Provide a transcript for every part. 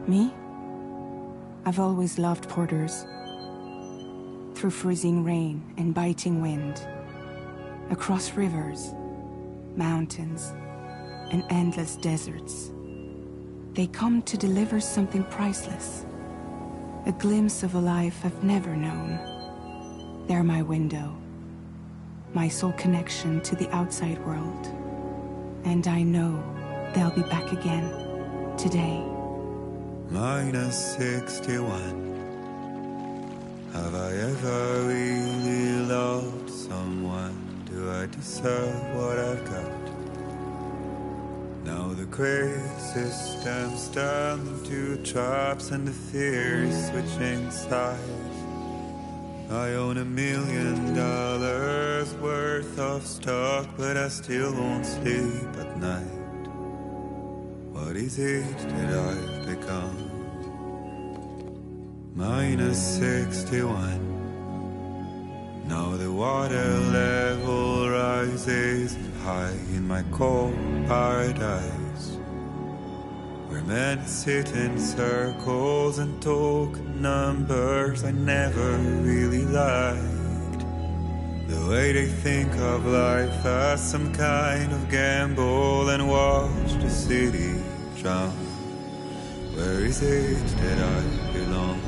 Me? I've always loved porters. Through freezing rain and biting wind, across rivers, mountains, and endless deserts, they come to deliver something priceless, a glimpse of a life I've never known. They're my window, my sole connection to the outside world. And I know they'll be back again, today. -61. Have I ever really loved someone? Do I deserve what I've got? Now the great system's turned into traps and the fears switching sides. I own $1 million worth of stock, but I still won't sleep at night. What is it that I've become? -61. Now the water level rises high in my cold paradise, where men sit in circles and talk numbers I never really liked. The way they think of life as some kind of gamble and watch the city drown. Where is it that I belong?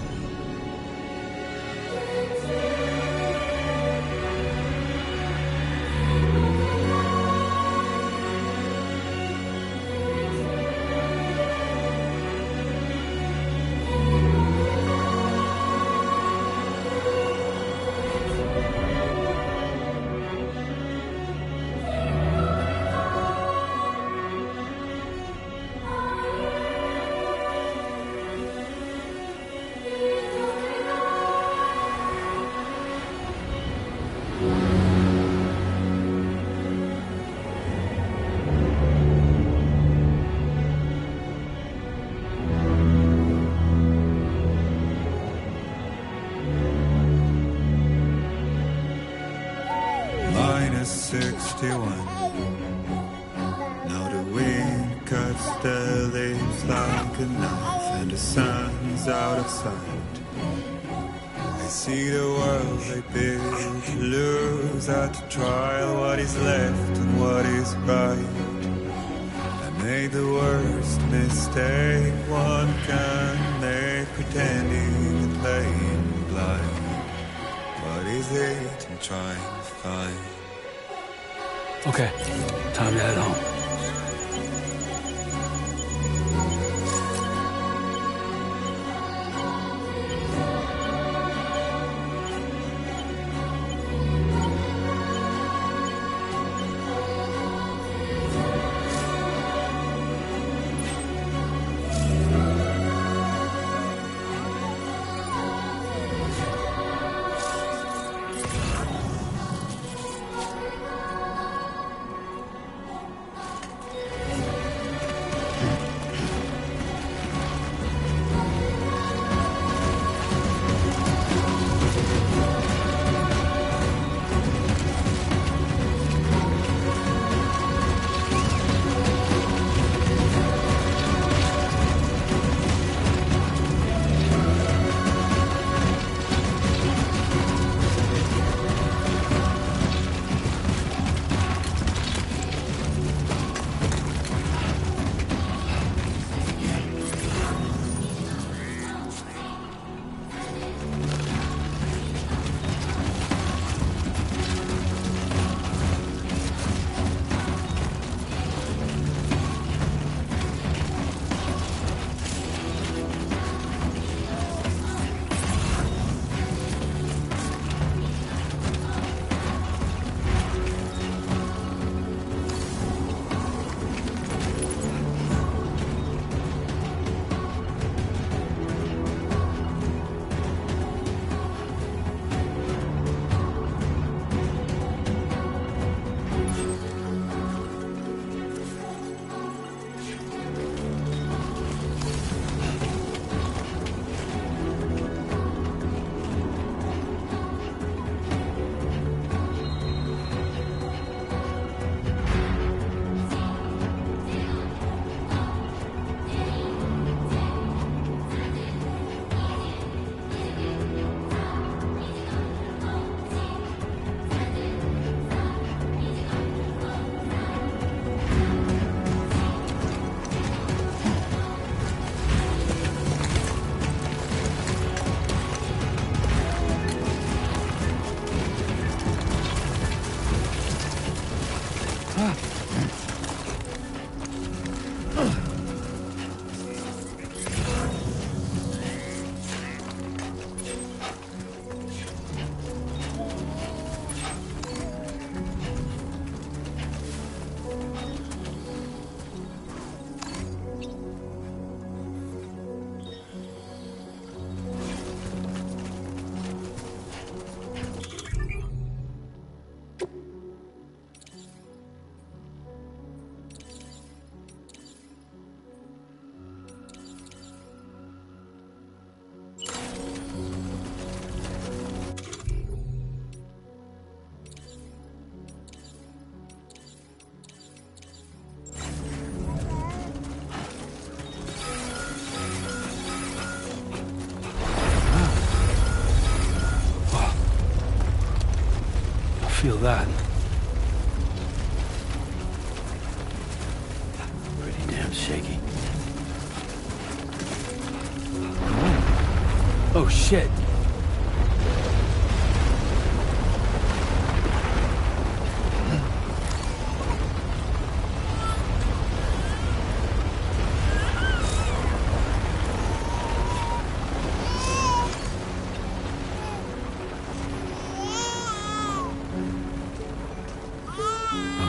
-61. Now the wind cuts the leaves like a knife and the sun's out of sight. I see the world they build to lose at the trial, what is left and what is right. I made the worst mistake one can make, pretending and playing blind. What is it I'm trying to find? Okay, time to head home. feel that? Pretty damn shaky. Oh, shit.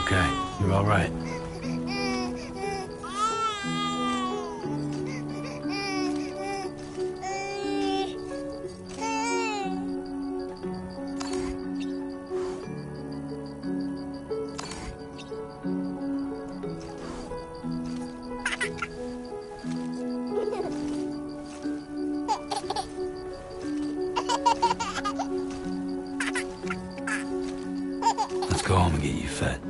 Okay, you're all right. Let's go home and get you fed.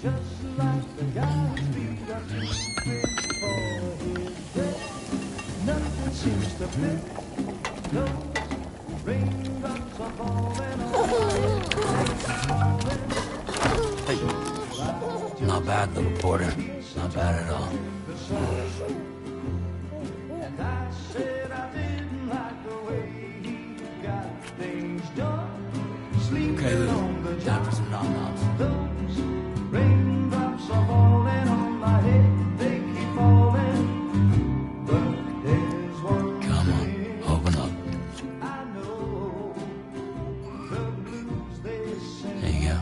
Not bad, little Porter. Not bad at all. Okay, Lou. Time for some nom-noms. Come on, open up. There you go.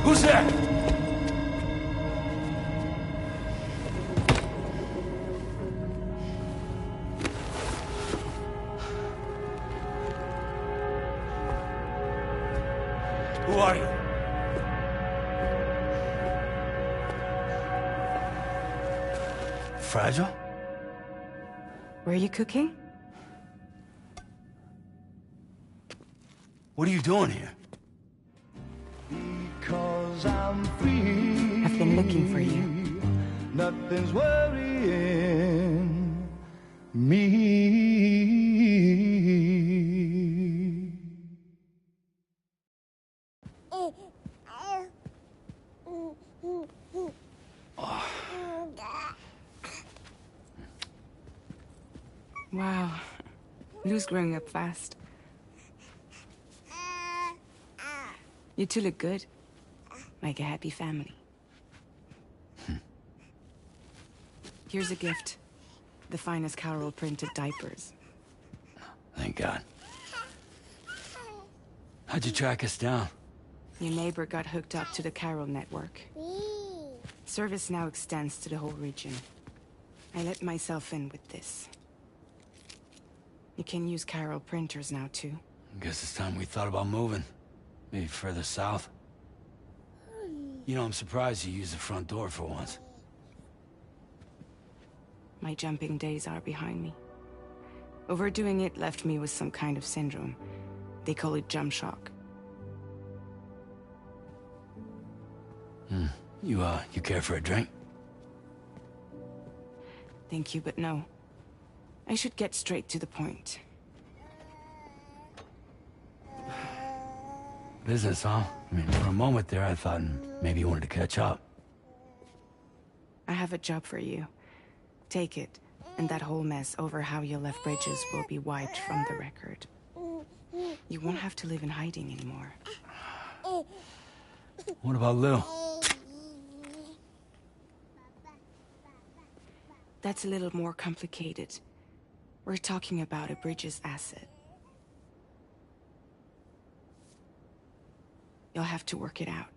Who's there? Who are you? Fragile? Were you cooking? What are you doing here? Because I'm free. I've been looking for you. Nothing's worrying me. Wow. Lou's growing up fast. You two look good. Like a happy family. Here's a gift. The finest Carol printed diapers. Thank God. How'd you track us down? Your neighbor got hooked up to the Carol network. Service now extends to the whole region. I let myself in with this. You can use Carol printers now, too. Guess it's time we thought about moving. Maybe further south. You know, I'm surprised you used the front door for once. My jumping days are behind me. Overdoing it left me with some kind of syndrome. They call it jump shock. You care for a drink? Thank you, but no. I should get straight to the point. Business, huh? I mean, for a moment there, I thought maybe you wanted to catch up. I have a job for you. Take it, and that whole mess over how you left Bridges will be wiped from the record. You won't have to live in hiding anymore. What about Lou? That's a little more complicated. We're talking about a Bridges asset. You'll have to work it out.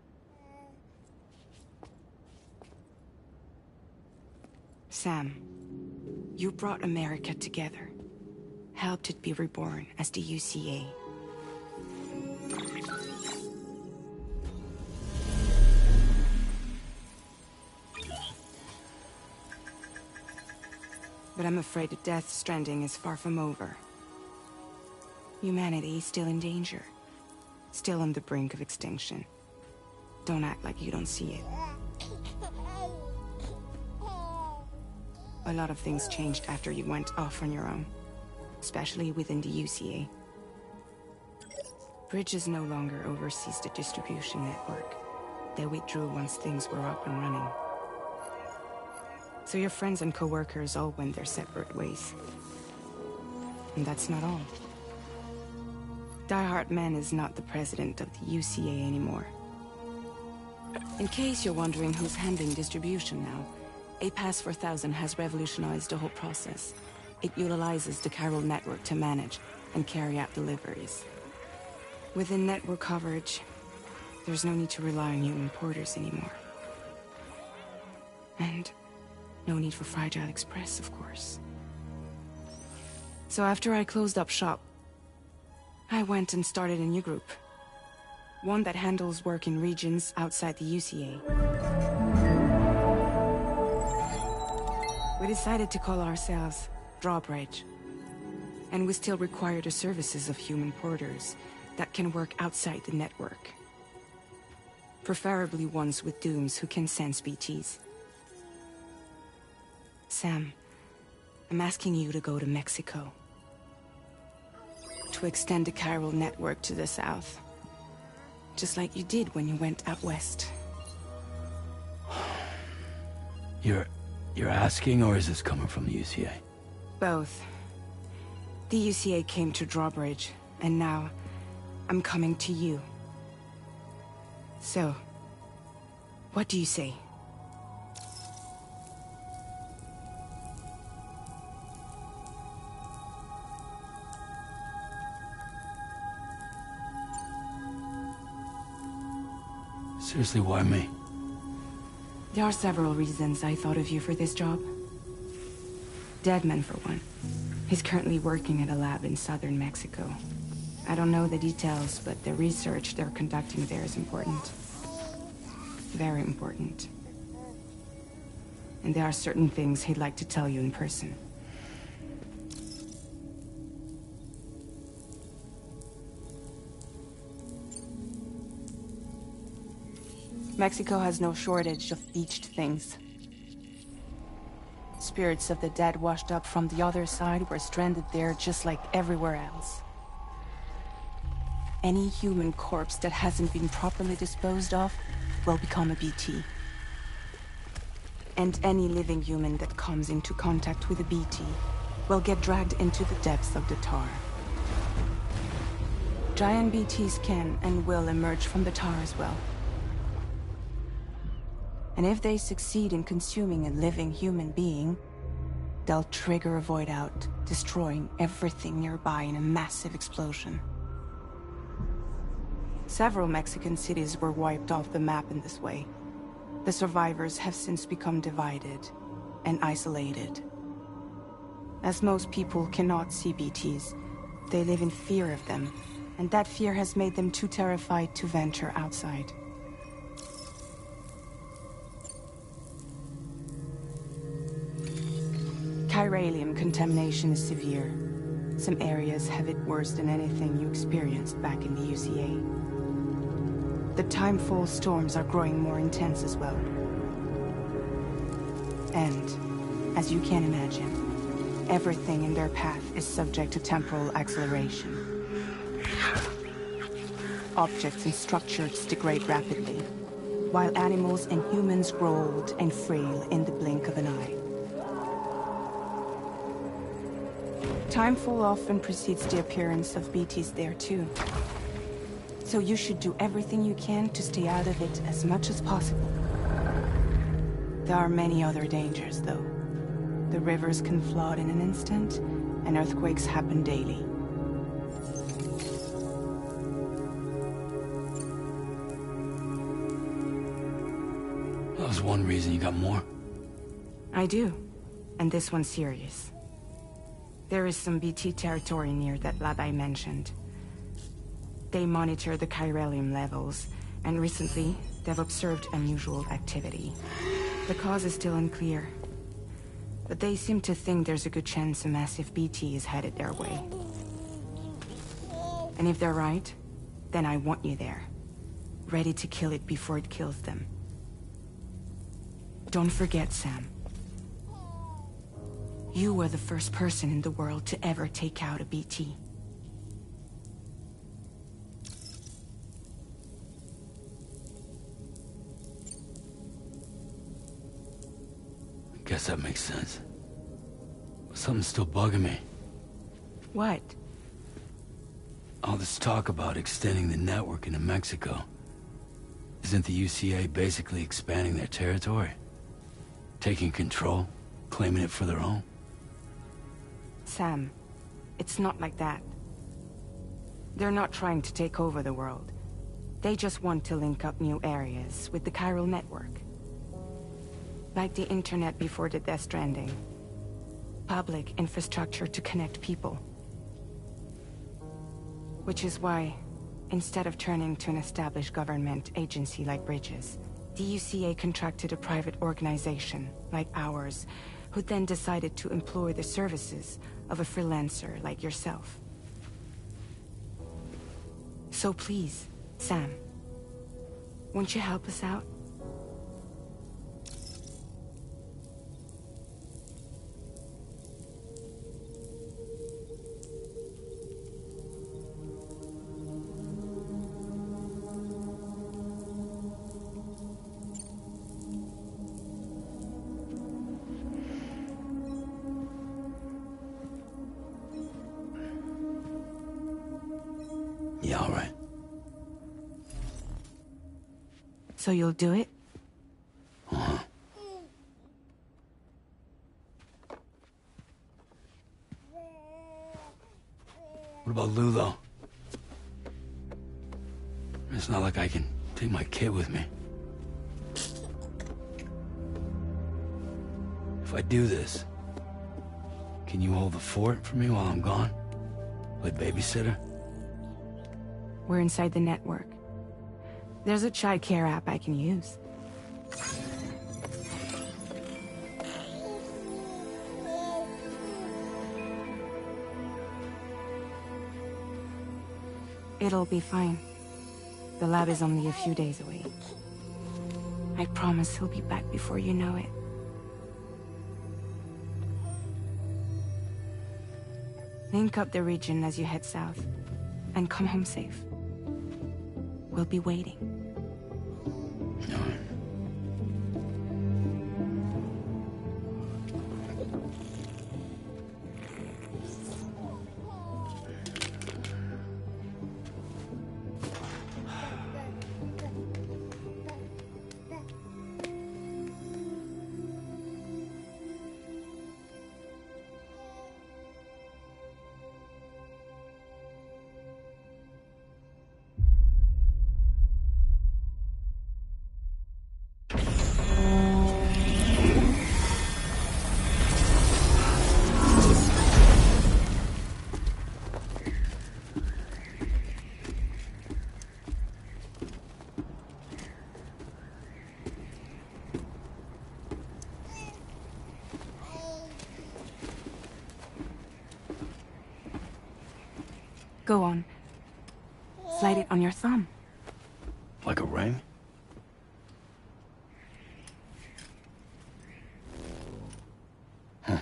Sam, you brought America together. Helped it be reborn as the UCA. But I'm afraid that Death Stranding is far from over. Humanity is still in danger. Still on the brink of extinction. Don't act like you don't see it. A lot of things changed after you went off on your own. Especially within the UCA. Bridges no longer oversees the distribution network. They withdrew once things were up and running. So your friends and co-workers all went their separate ways. And that's not all. Die Hard Man is not the president of the UCA anymore. In case you're wondering who's handling distribution now, A Pass 4000 has revolutionized the whole process. It utilizes the chiral network to manage and carry out deliveries. Within network coverage, there's no need to rely on human porters anymore. And no need for Fragile Express, of course. So after I closed up shop, I went and started a new group. One that handles work in regions outside the UCA. We decided to call ourselves Drawbridge. And we still require the services of human porters that can work outside the network. Preferably ones with dooms who can sense BTs. Sam, I'm asking you to go to Mexico. To extend the chiral network to the south. Just like you did when you went out west. You're asking, or is this coming from the UCA? Both. The UCA came to Drawbridge, and now I'm coming to you. So, what do you say? Seriously, why me? There are several reasons I thought of you for this job. Deadman, for one. He's currently working at a lab in southern Mexico. I don't know the details, but the research they're conducting there is important. Very important. And there are certain things he'd like to tell you in person. Mexico has no shortage of beached things. Spirits of the dead washed up from the other side were stranded there just like everywhere else. Any human corpse that hasn't been properly disposed of will become a BT. And any living human that comes into contact with a BT will get dragged into the depths of the tar. Giant BTs can and will emerge from the tar as well. And if they succeed in consuming a living human being, they'll trigger a void out, destroying everything nearby in a massive explosion. Several Mexican cities were wiped off the map in this way. The survivors have since become divided and isolated. As most people cannot see BTs, they live in fear of them, and that fear has made them too terrified to venture outside. Chiralium contamination is severe. Some areas have it worse than anything you experienced back in the UCA. The timefall storms are growing more intense as well. And, as you can imagine, everything in their path is subject to temporal acceleration. Objects and structures degrade rapidly, while animals and humans grow old and frail in the blink of an eye. Timefall often precedes the appearance of BTs there too. So you should do everything you can to stay out of it as much as possible. There are many other dangers, though. The rivers can flood in an instant, and earthquakes happen daily. That was one reason. You got more? I do. And this one's serious. There is some BT territory near that lab I mentioned. They monitor the chiralium levels, and recently, they've observed unusual activity. The cause is still unclear. But they seem to think there's a good chance a massive BT is headed their way. And if they're right, then I want you there, ready to kill it before it kills them. Don't forget, Sam. You were the first person in the world to ever take out a BT. Guess that makes sense. But something's still bugging me. What? All this talk about extending the network into Mexico. Isn't the UCA basically expanding their territory? Taking control, claiming it for their own? Sam, it's not like that. They're not trying to take over the world. They just want to link up new areas with the chiral network. Like the internet before the Death Stranding. Public infrastructure to connect people. Which is why, instead of turning to an established government agency like Bridges, the UCA contracted a private organization, like ours, who then decided to employ the services of a freelancer like yourself. So please, Sam, won't you help us out? Yeah, all right. So you'll do it? Uh-huh. What about Lou, though? It's not like I can take my kid with me. If I do this, can you hold the fort for me while I'm gone? Play babysitter? We're inside the network. There's a child care app I can use. It'll be fine. The lab is only a few days away. I promise he'll be back before you know it. Link up the region as you head south, and come home safe. We'll be waiting. All right. Go on. Slide it on your thumb. Like a ring? Huh.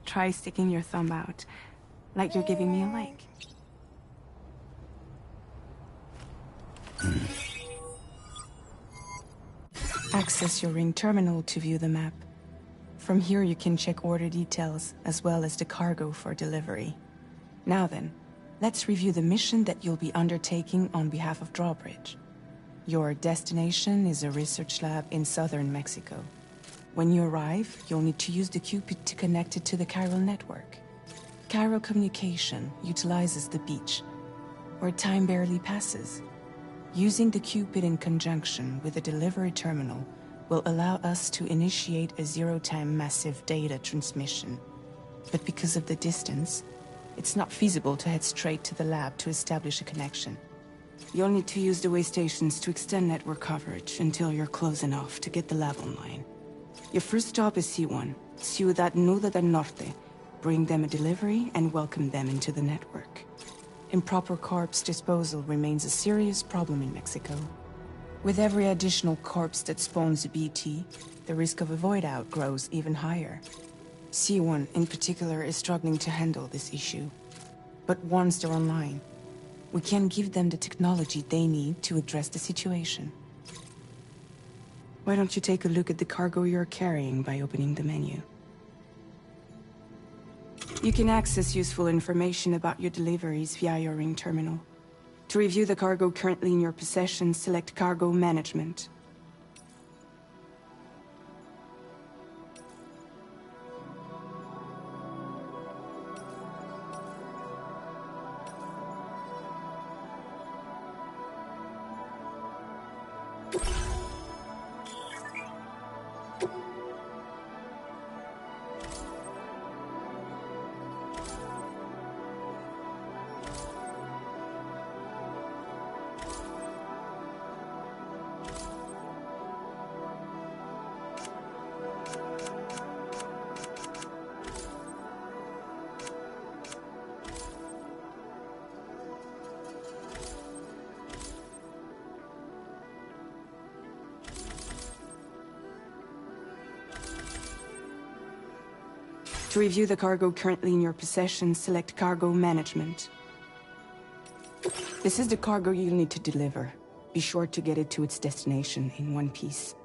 Try sticking your thumb out, like you're giving me a like. Access your ring terminal to view the map. From here you can check order details, as well as the cargo for delivery. Now then, let's review the mission that you'll be undertaking on behalf of Drawbridge. Your destination is a research lab in southern Mexico. When you arrive, you'll need to use the Cupid to connect it to the chiral network. Chiral communication utilizes the beach, where time barely passes. Using the Cupid in conjunction with the delivery terminal will allow us to initiate a zero-time massive data transmission. But because of the distance, it's not feasible to head straight to the lab to establish a connection. You'll need to use the way stations to extend network coverage until you're close enough to get the lab online. Your first stop is C1, Ciudad Nuda del Norte. Bring them a delivery and welcome them into the network. Improper corpse disposal remains a serious problem in Mexico. With every additional corpse that spawns a BT, the risk of a void out grows even higher. C1 in particular is struggling to handle this issue. But once they're online, we can give them the technology they need to address the situation. Why don't you take a look at the cargo you're carrying by opening the menu? You can access useful information about your deliveries via your ring terminal. To review the cargo currently in your possession, select Cargo Management. To review the cargo currently in your possession, select Cargo Management. This is the cargo you'll need to deliver. Be sure to get it to its destination in one piece.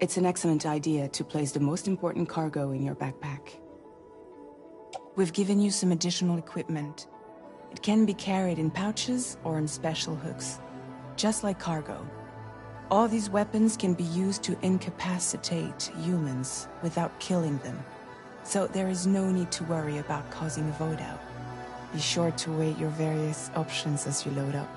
It's an excellent idea to place the most important cargo in your backpack. We've given you some additional equipment. It can be carried in pouches or on special hooks, just like cargo. All these weapons can be used to incapacitate humans without killing them. So there is no need to worry about causing a void out. Be sure to weigh your various options as you load up.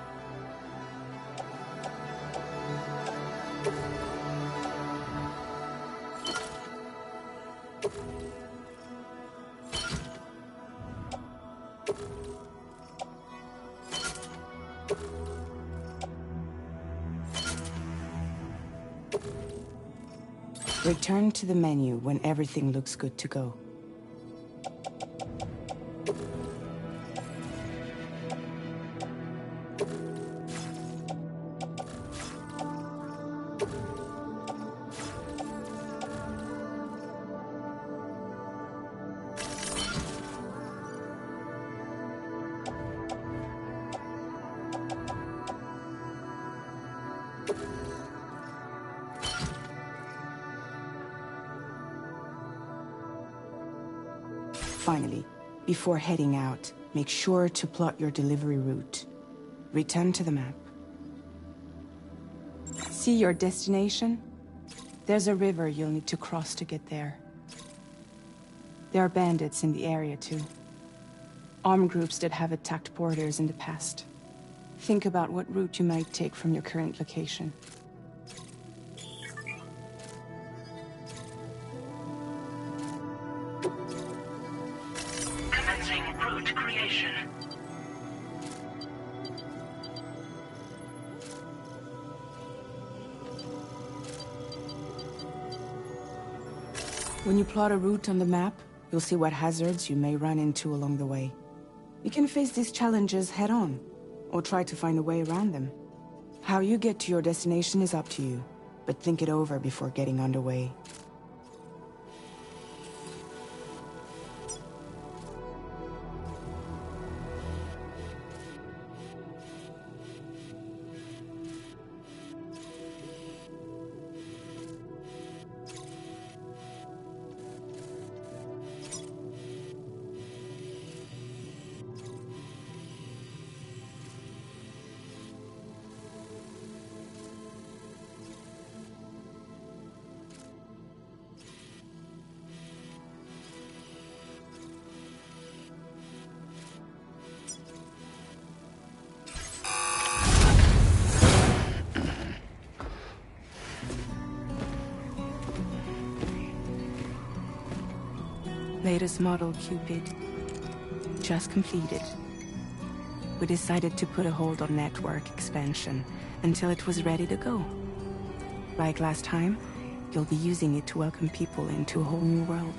Return to the menu when everything looks good to go. Finally, before heading out, make sure to plot your delivery route. Return to the map. See your destination? There's a river you'll need to cross to get there. There are bandits in the area too. Armed groups that have attacked porters in the past. Think about what route you might take from your current location. Route creation. When you plot a route on the map, you'll see what hazards you may run into along the way. You can face these challenges head-on, or try to find a way around them. How you get to your destination is up to you, but think it over before getting underway. Latest model Cupid. Just completed. We decided to put a hold on network expansion until it was ready to go. Like last time, you'll be using it to welcome people into a whole new world.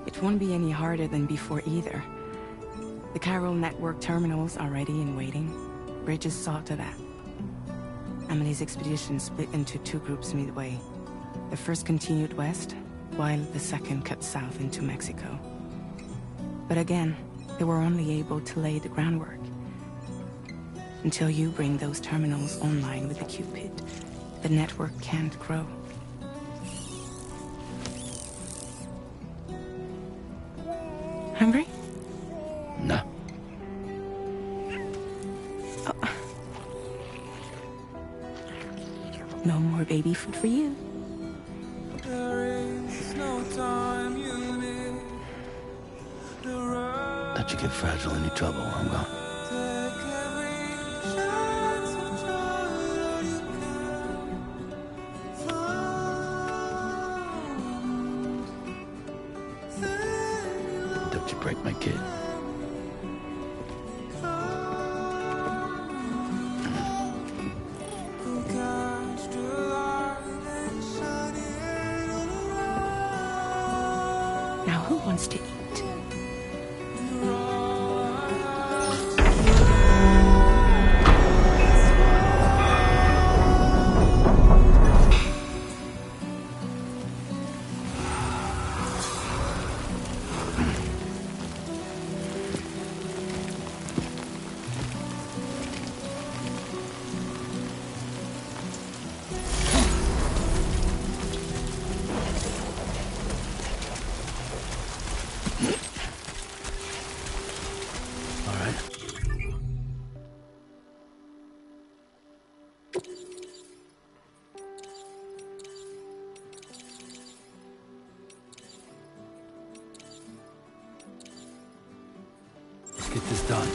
It won't be any harder than before either. The Carol network terminals are ready and waiting. Bridges saw to that. Amelie's expedition split into two groups midway. The first continued west, while the second cut south into Mexico. But again, they were only able to lay the groundwork. Until you bring those terminals online with the Cupid, the network can't grow. Hungry? No. Oh. No more baby food for you. Let you get fragile any trouble while I'm gone. Don't you break my kid. Now who wants to eat? Get this done.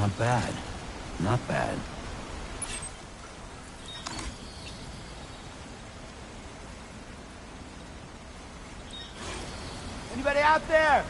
Not bad. Not bad. Anybody out there?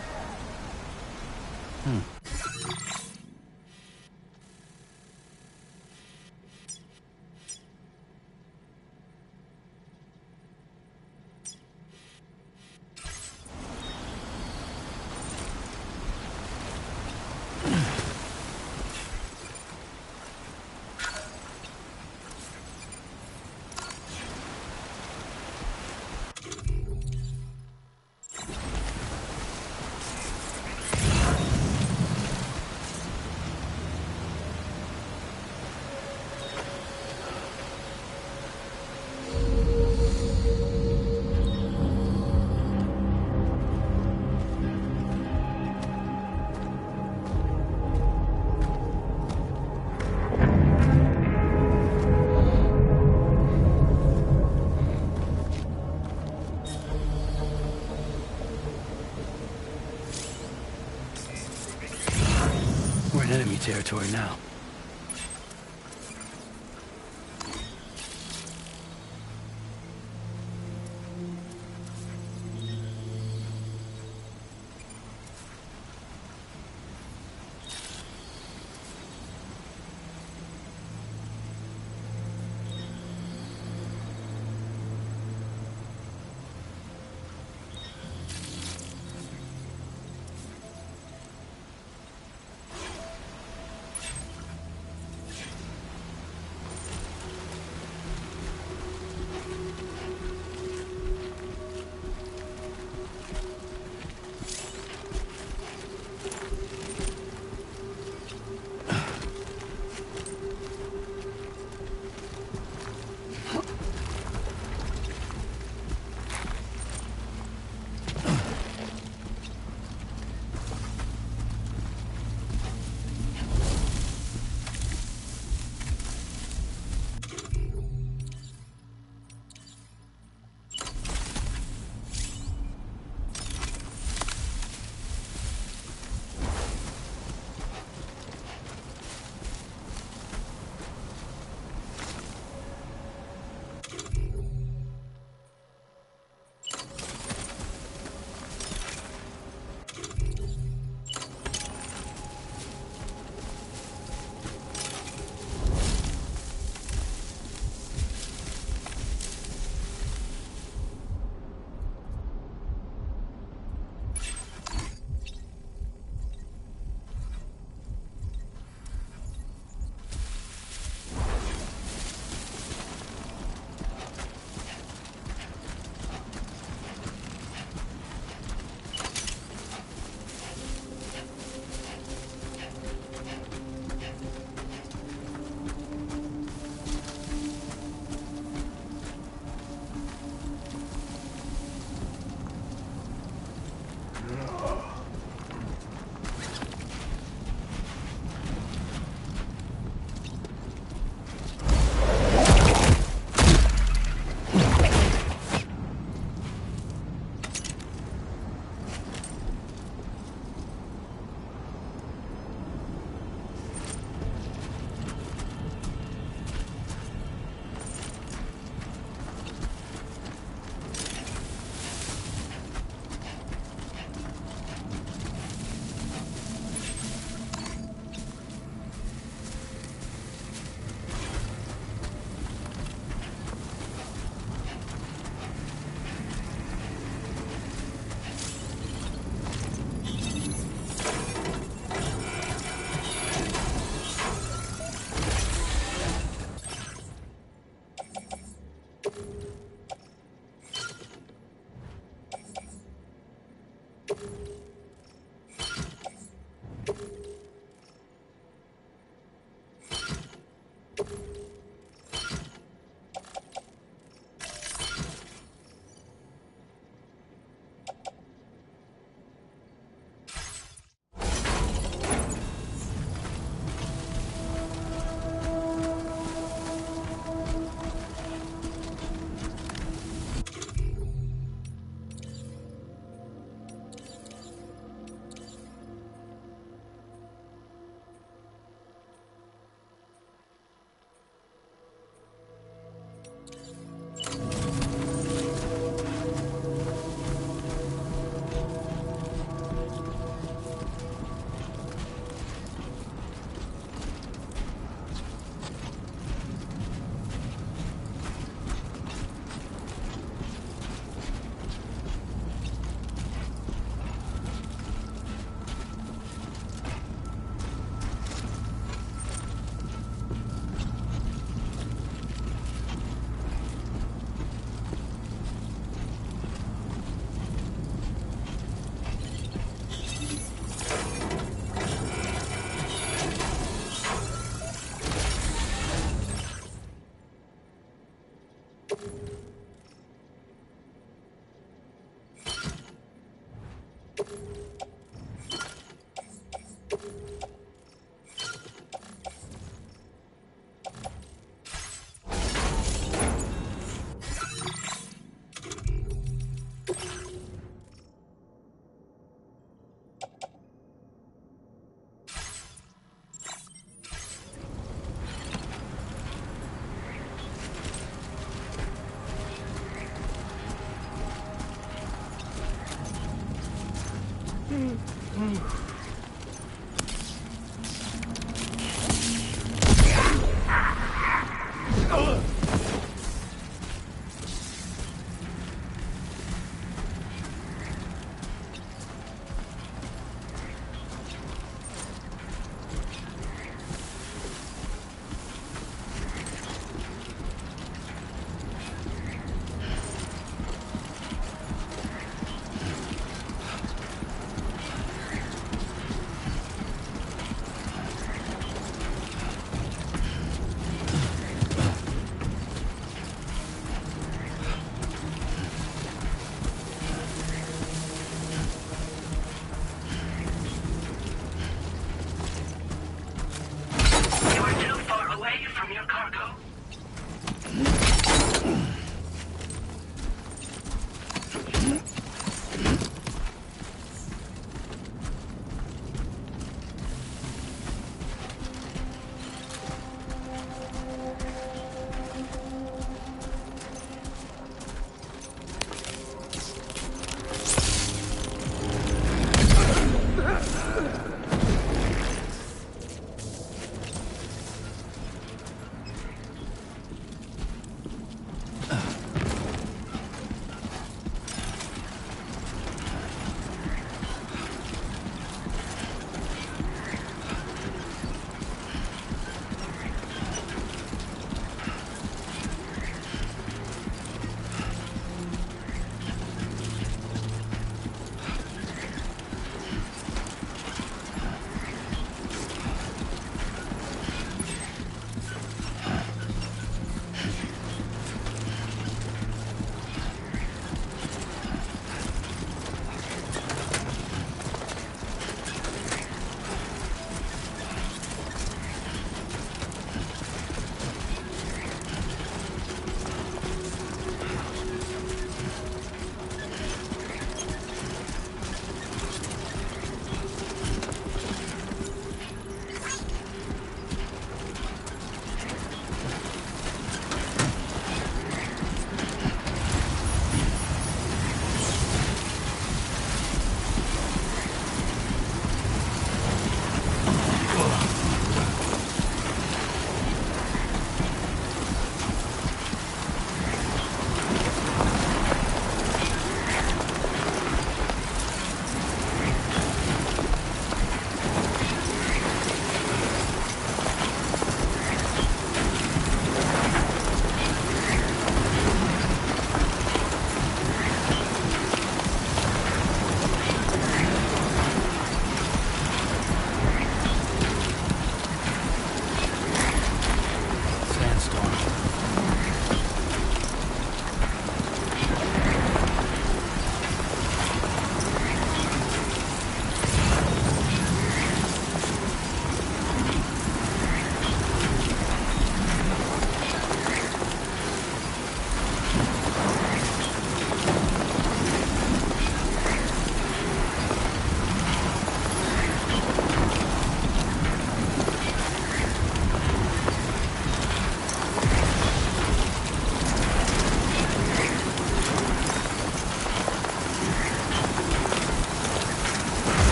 We're in enemy territory now.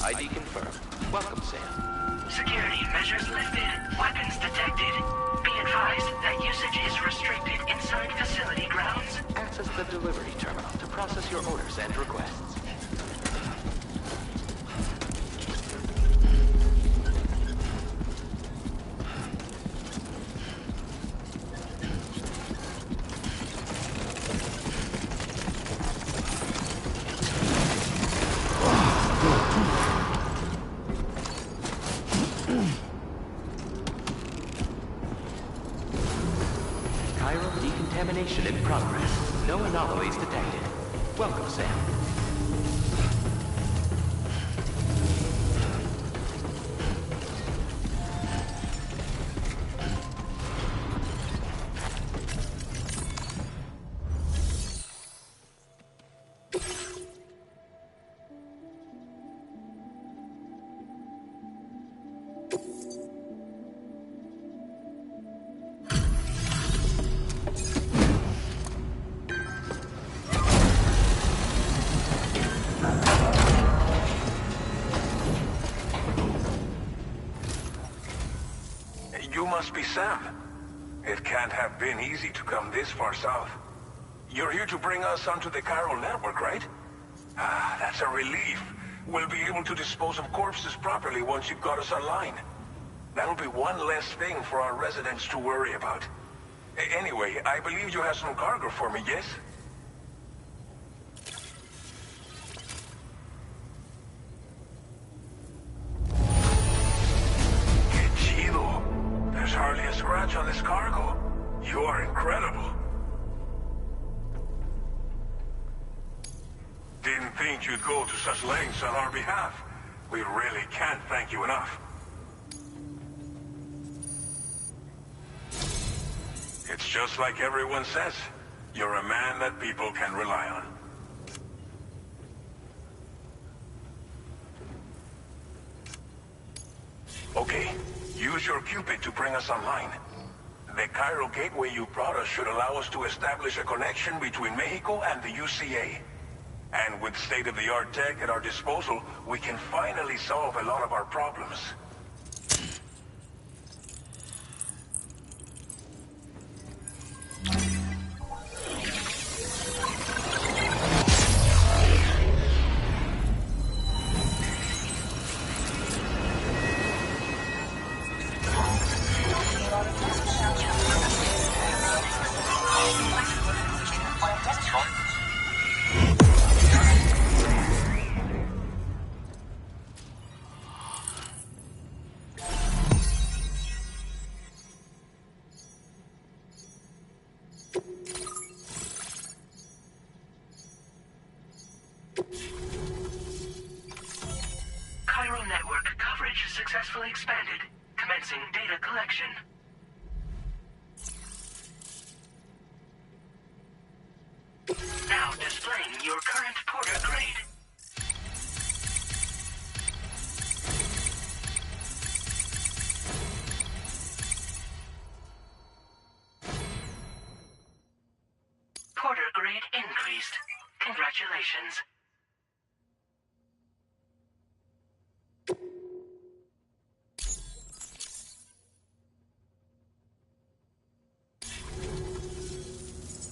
ID confirmed. Welcome, Sam. Security measures lifted. Weapons detected. Be advised that usage is restricted inside facility grounds. Access the delivery terminal to process your orders and requests. Decontamination in progress. No anomalies detected. Welcome, Sam. You must be Sam. It can't have been easy to come this far south. You're here to bring us onto the chiral network, right? Ah, that's a relief. We'll be able to dispose of corpses properly once you've got us online. That'll be one less thing for our residents to worry about. Anyway, I believe you have some cargo for me, yes? There's hardly a scratch on this cargo. You are incredible. Didn't think you'd go to such lengths on our behalf. We really can't thank you enough. It's just like everyone says. You're a man that people can rely on. Okay. Use your Cupid to bring us online. The chiral gateway you brought us should allow us to establish a connection between Mexico and the UCA. And with state-of-the-art tech at our disposal, we can finally solve a lot of our problems. Chiral network coverage successfully expanded. Commencing data collection. Now displaying your current Porter grade. Porter grade increased. Congratulations.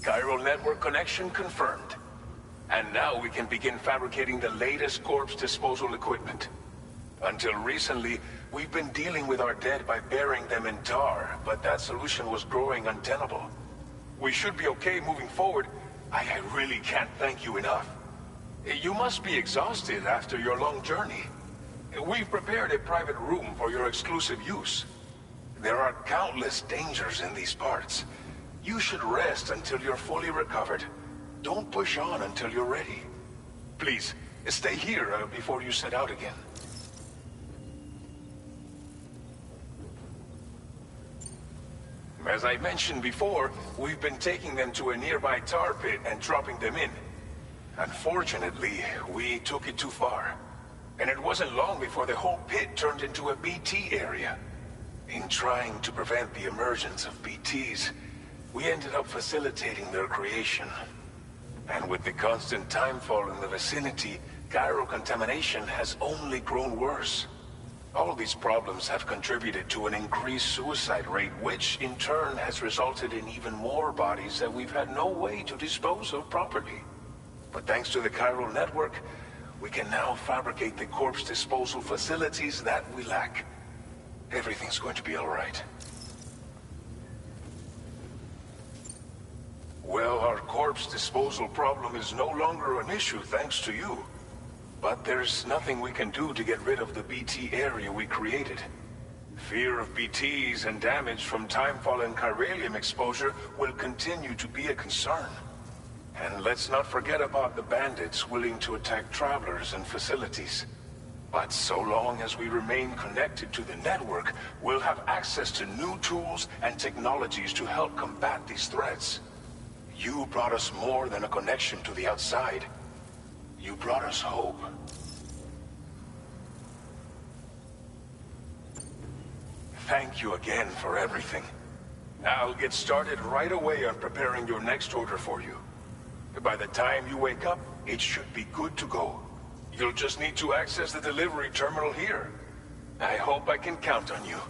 Chiral network connection confirmed. And now we can begin fabricating the latest corpse disposal equipment. Until recently, we've been dealing with our dead by burying them in tar, but that solution was growing untenable. We should be okay moving forward. I really can't thank you enough. You must be exhausted after your long journey. We've prepared a private room for your exclusive use. There are countless dangers in these parts. You should rest until you're fully recovered. Don't push on until you're ready. Please, stay here before you set out again. As I mentioned before, we've been taking them to a nearby tar pit and dropping them in. Unfortunately, we took it too far. And it wasn't long before the whole pit turned into a BT area. In trying to prevent the emergence of BTs, we ended up facilitating their creation. And with the constant timefall in the vicinity, Gyro contamination has only grown worse. All these problems have contributed to an increased suicide rate, which in turn has resulted in even more bodies that we've had no way to dispose of properly. But thanks to the chiral network, we can now fabricate the corpse disposal facilities that we lack. Everything's going to be all right. Well, our corpse disposal problem is no longer an issue thanks to you. But there's nothing we can do to get rid of the BT area we created. Fear of BTs and damage from timefall and chiralium exposure will continue to be a concern. And let's not forget about the bandits willing to attack travelers and facilities. But so long as we remain connected to the network, we'll have access to new tools and technologies to help combat these threats. You brought us more than a connection to the outside. You brought us hope. Thank you again for everything. I'll get started right away on preparing your next order for you. By the time you wake up, it should be good to go. You'll just need to access the delivery terminal here. I hope I can count on you.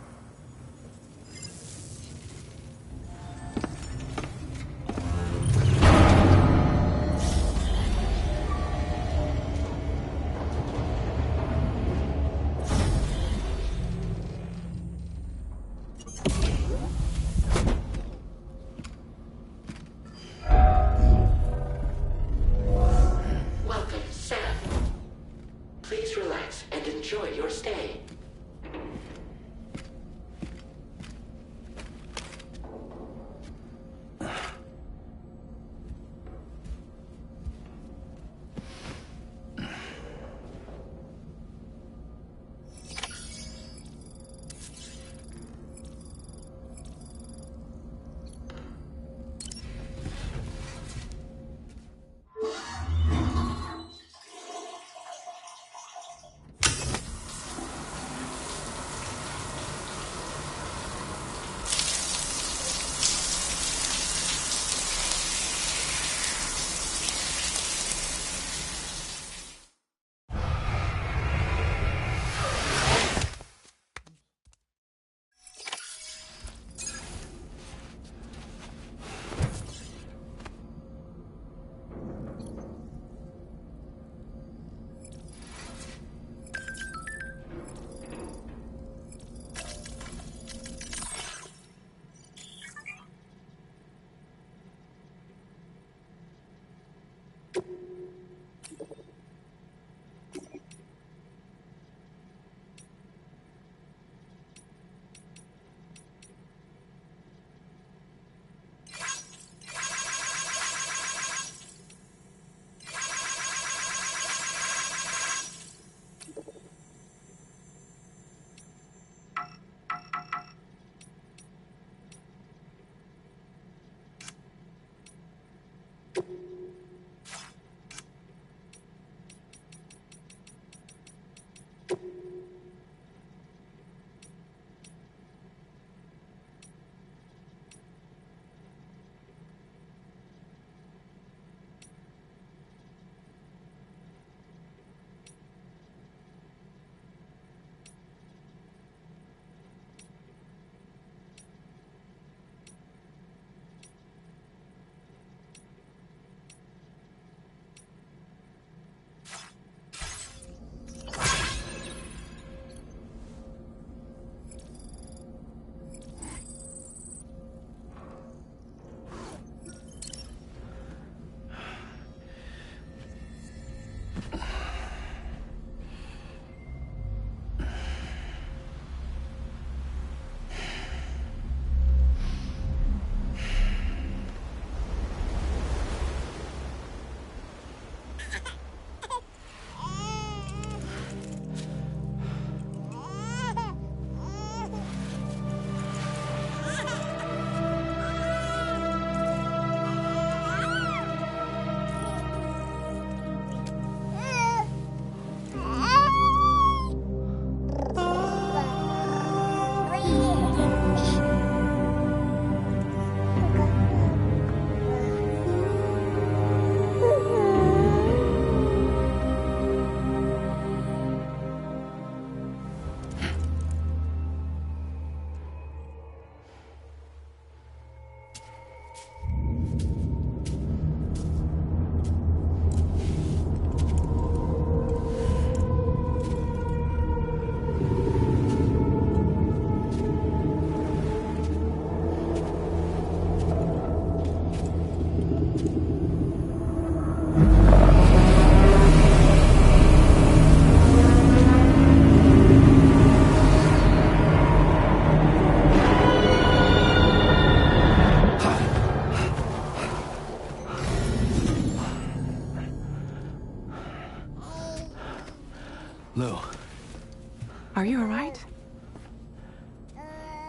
Are you alright?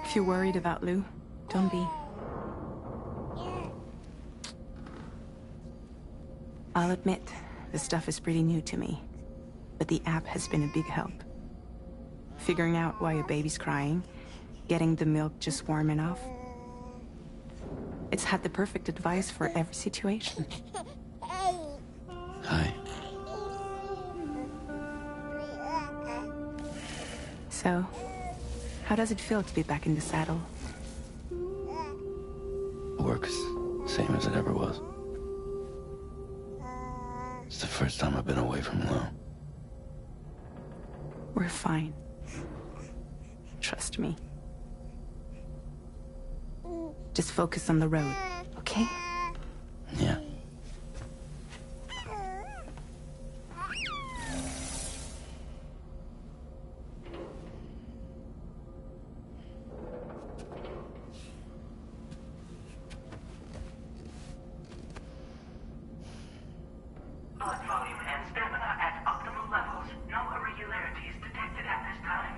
If you're worried about Lou, don't be. I'll admit, the stuff is pretty new to me, but the app has been a big help. Figuring out why a baby's crying, getting the milk just warm enough. It's had the perfect advice for every situation. Hi. So, how does it feel to be back in the saddle? Works same as it ever was. It's the first time I've been away from Lou. We're fine. Trust me. Just focus on the road, okay? Yeah. Blood volume and stamina at optimal levels. No irregularities detected at this time.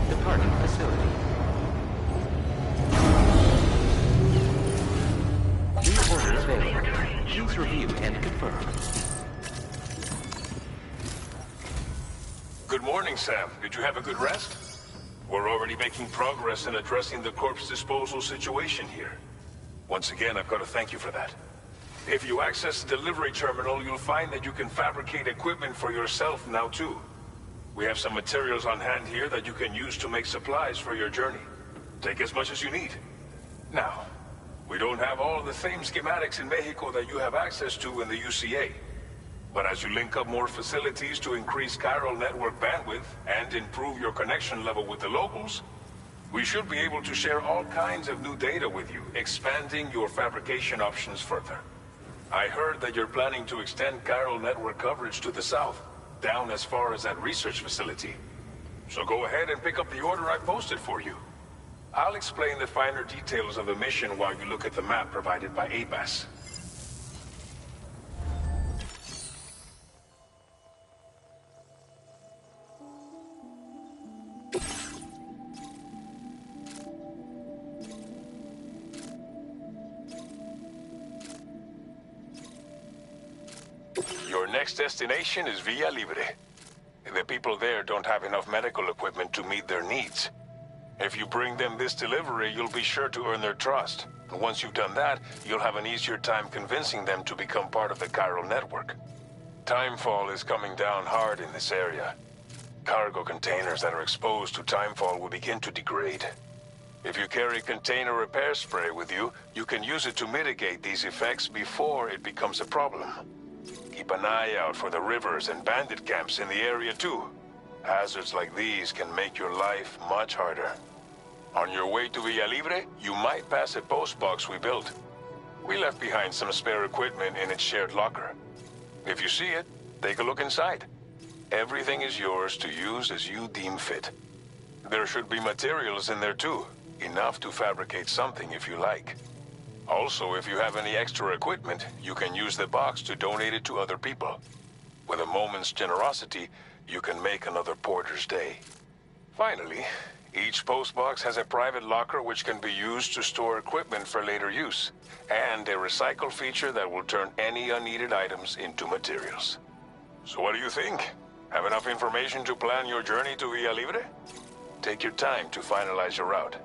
Departing facility. New order available. Please review and confirm. Good morning, Sam. Did you have a good rest? We're already making progress in addressing the corpse disposal situation here. Once again, I've got to thank you for that. If you access the delivery terminal, you'll find that you can fabricate equipment for yourself now too. We have some materials on hand here that you can use to make supplies for your journey. Take as much as you need. Now, we don't have all the same schematics in Mexico that you have access to in the UCA. But as you link up more facilities to increase chiral network bandwidth and improve your connection level with the locals, we should be able to share all kinds of new data with you, expanding your fabrication options further. I heard that you're planning to extend chiral network coverage to the south, down as far as that research facility. So go ahead and pick up the order I posted for you. I'll explain the finer details of the mission while you look at the map provided by ABAS. Your next destination is Villa Libre. The people there don't have enough medical equipment to meet their needs. If you bring them this delivery, you'll be sure to earn their trust. And once you've done that, you'll have an easier time convincing them to become part of the chiral network. Timefall is coming down hard in this area. Cargo containers that are exposed to timefall will begin to degrade. If you carry container repair spray with you, you can use it to mitigate these effects before it becomes a problem. Keep an eye out for the rivers and bandit camps in the area too. Hazards like these can make your life much harder. On your way to Villa Libre, you might pass a post box we built. We left behind some spare equipment in its shared locker. If you see it, take a look inside. Everything is yours to use as you deem fit. There should be materials in there too, enough to fabricate something if you like. Also, if you have any extra equipment, you can use the box to donate it to other people. With a moment's generosity, you can make another porter's day. Finally, each postbox has a private locker which can be used to store equipment for later use, and a recycle feature that will turn any unneeded items into materials. So what do you think? Have enough information to plan your journey to Villa Libre? Take your time to finalize your route.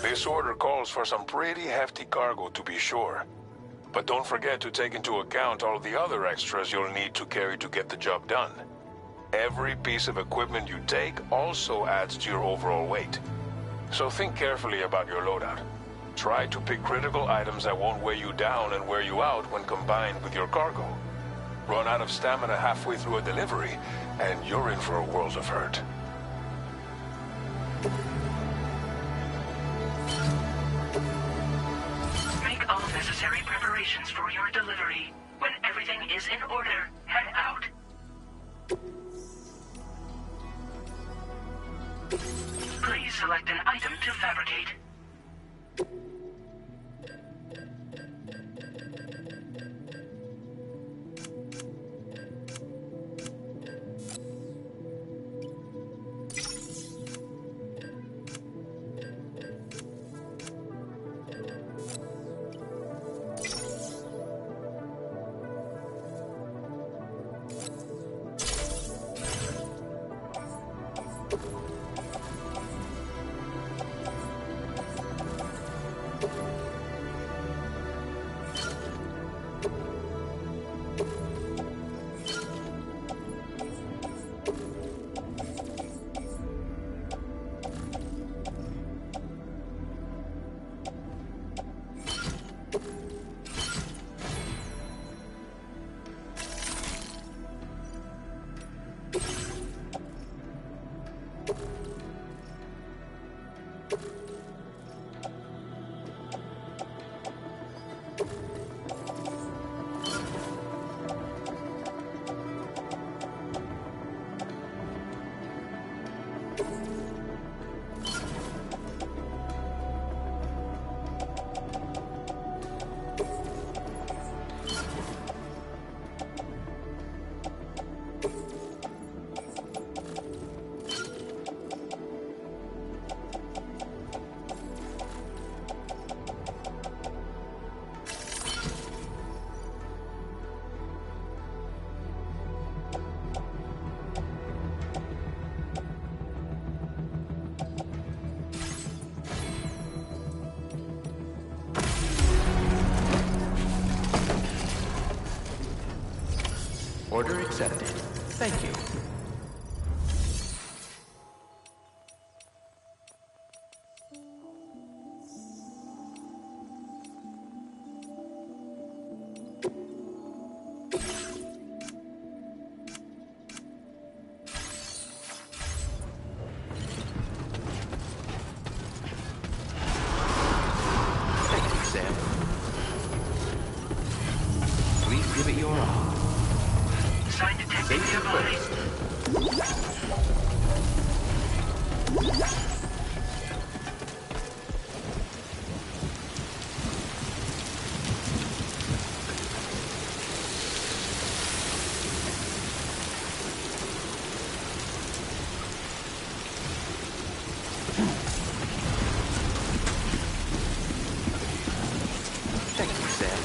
This order calls for some pretty hefty cargo to be sure. But don't forget to take into account all the other extras you'll need to carry to get the job done. Every piece of equipment you take also adds to your overall weight. So think carefully about your loadout. Try to pick critical items that won't weigh you down and wear you out when combined with your cargo. Run out of stamina halfway through a delivery, and you're in for a world of hurt. Make all necessary preparations for your delivery. When everything is in order, head out. Please select an item to fabricate. Order accepted. Thank you. Thank you, Sam. Please give it your all. Sign detected nearby. Thank you, Sam.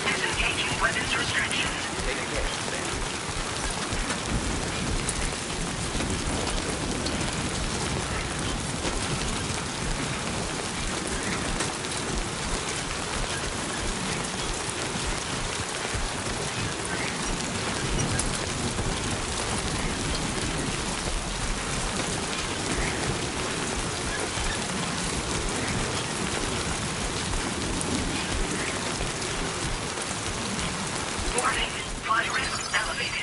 Disengaging weapons restrictions. Take care, Sam. Warning. Fly risk elevated.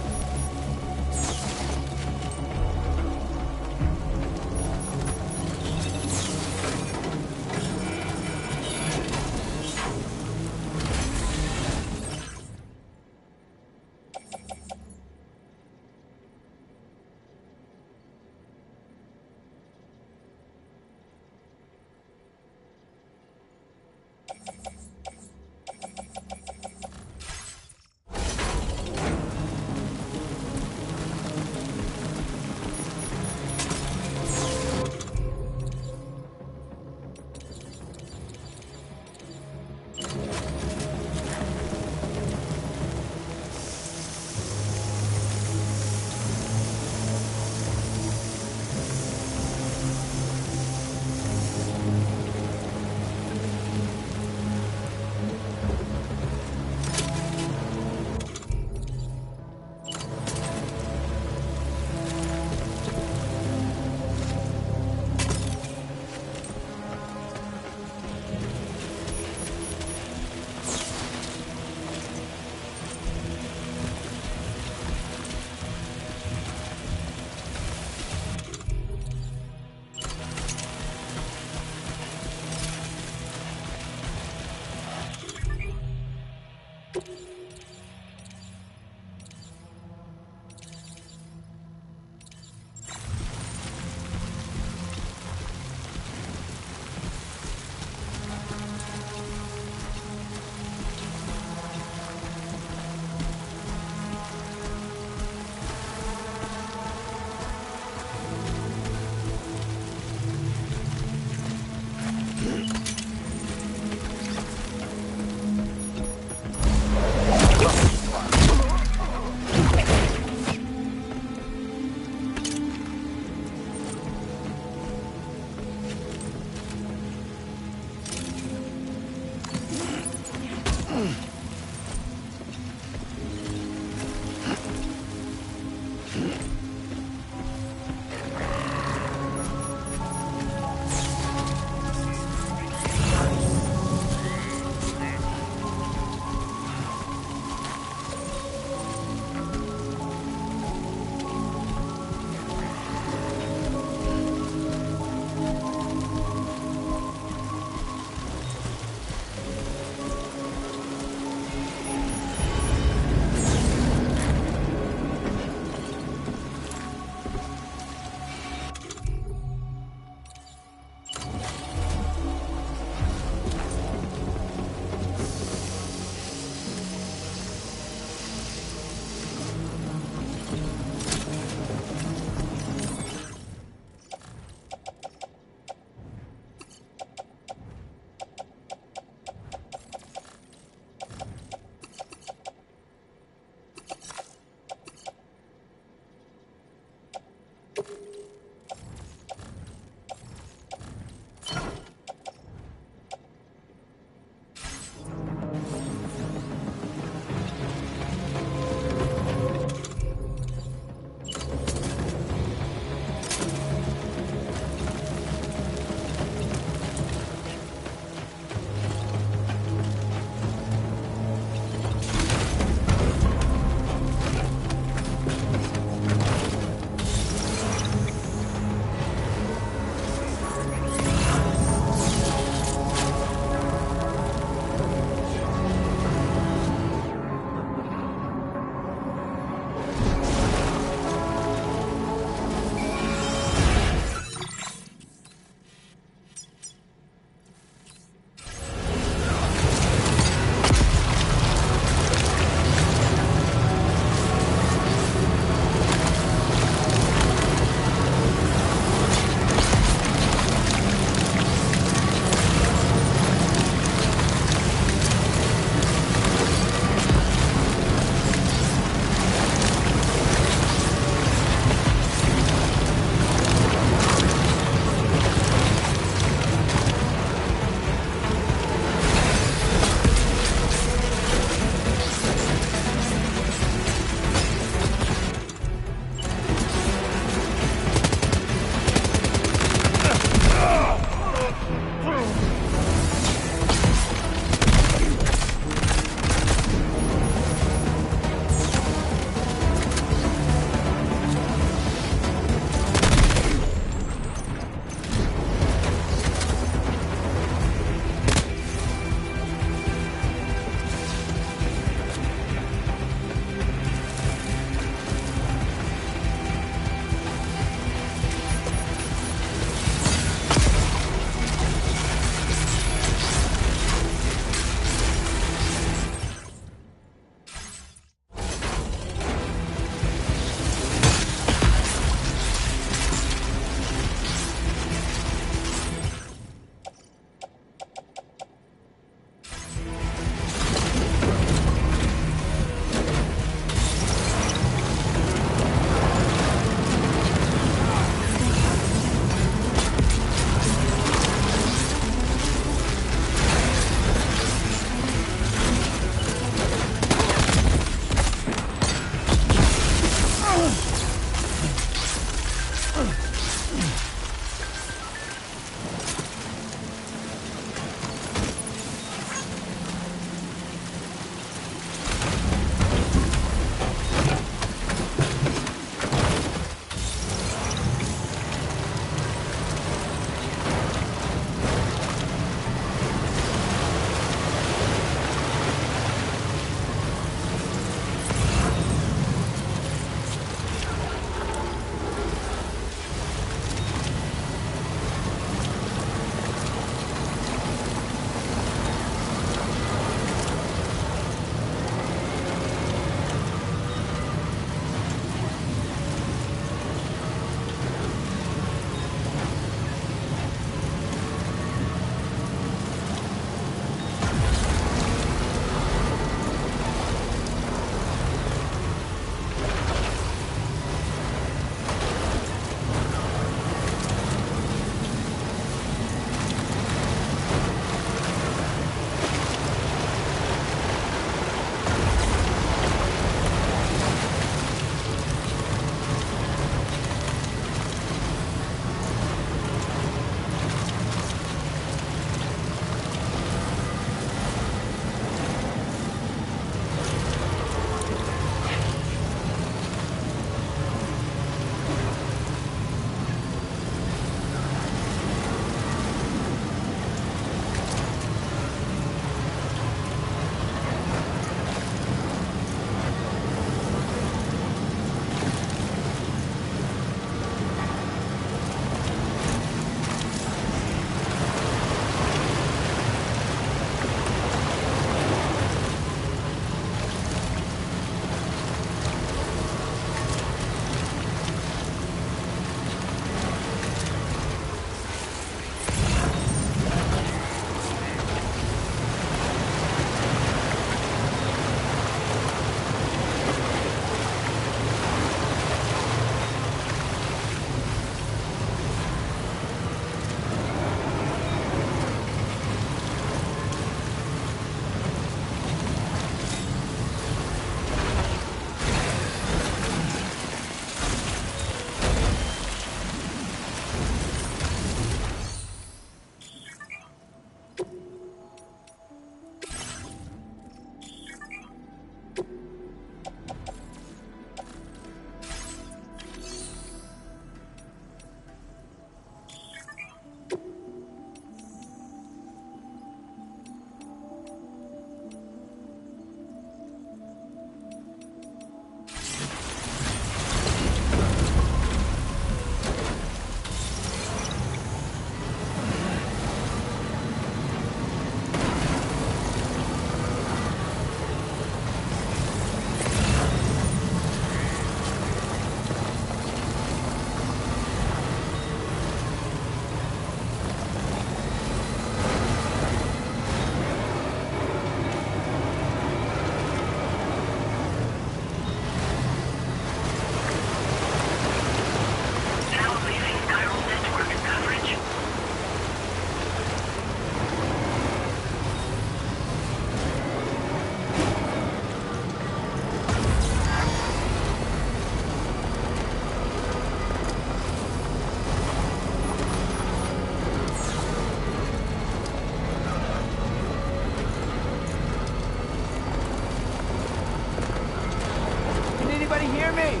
Hey!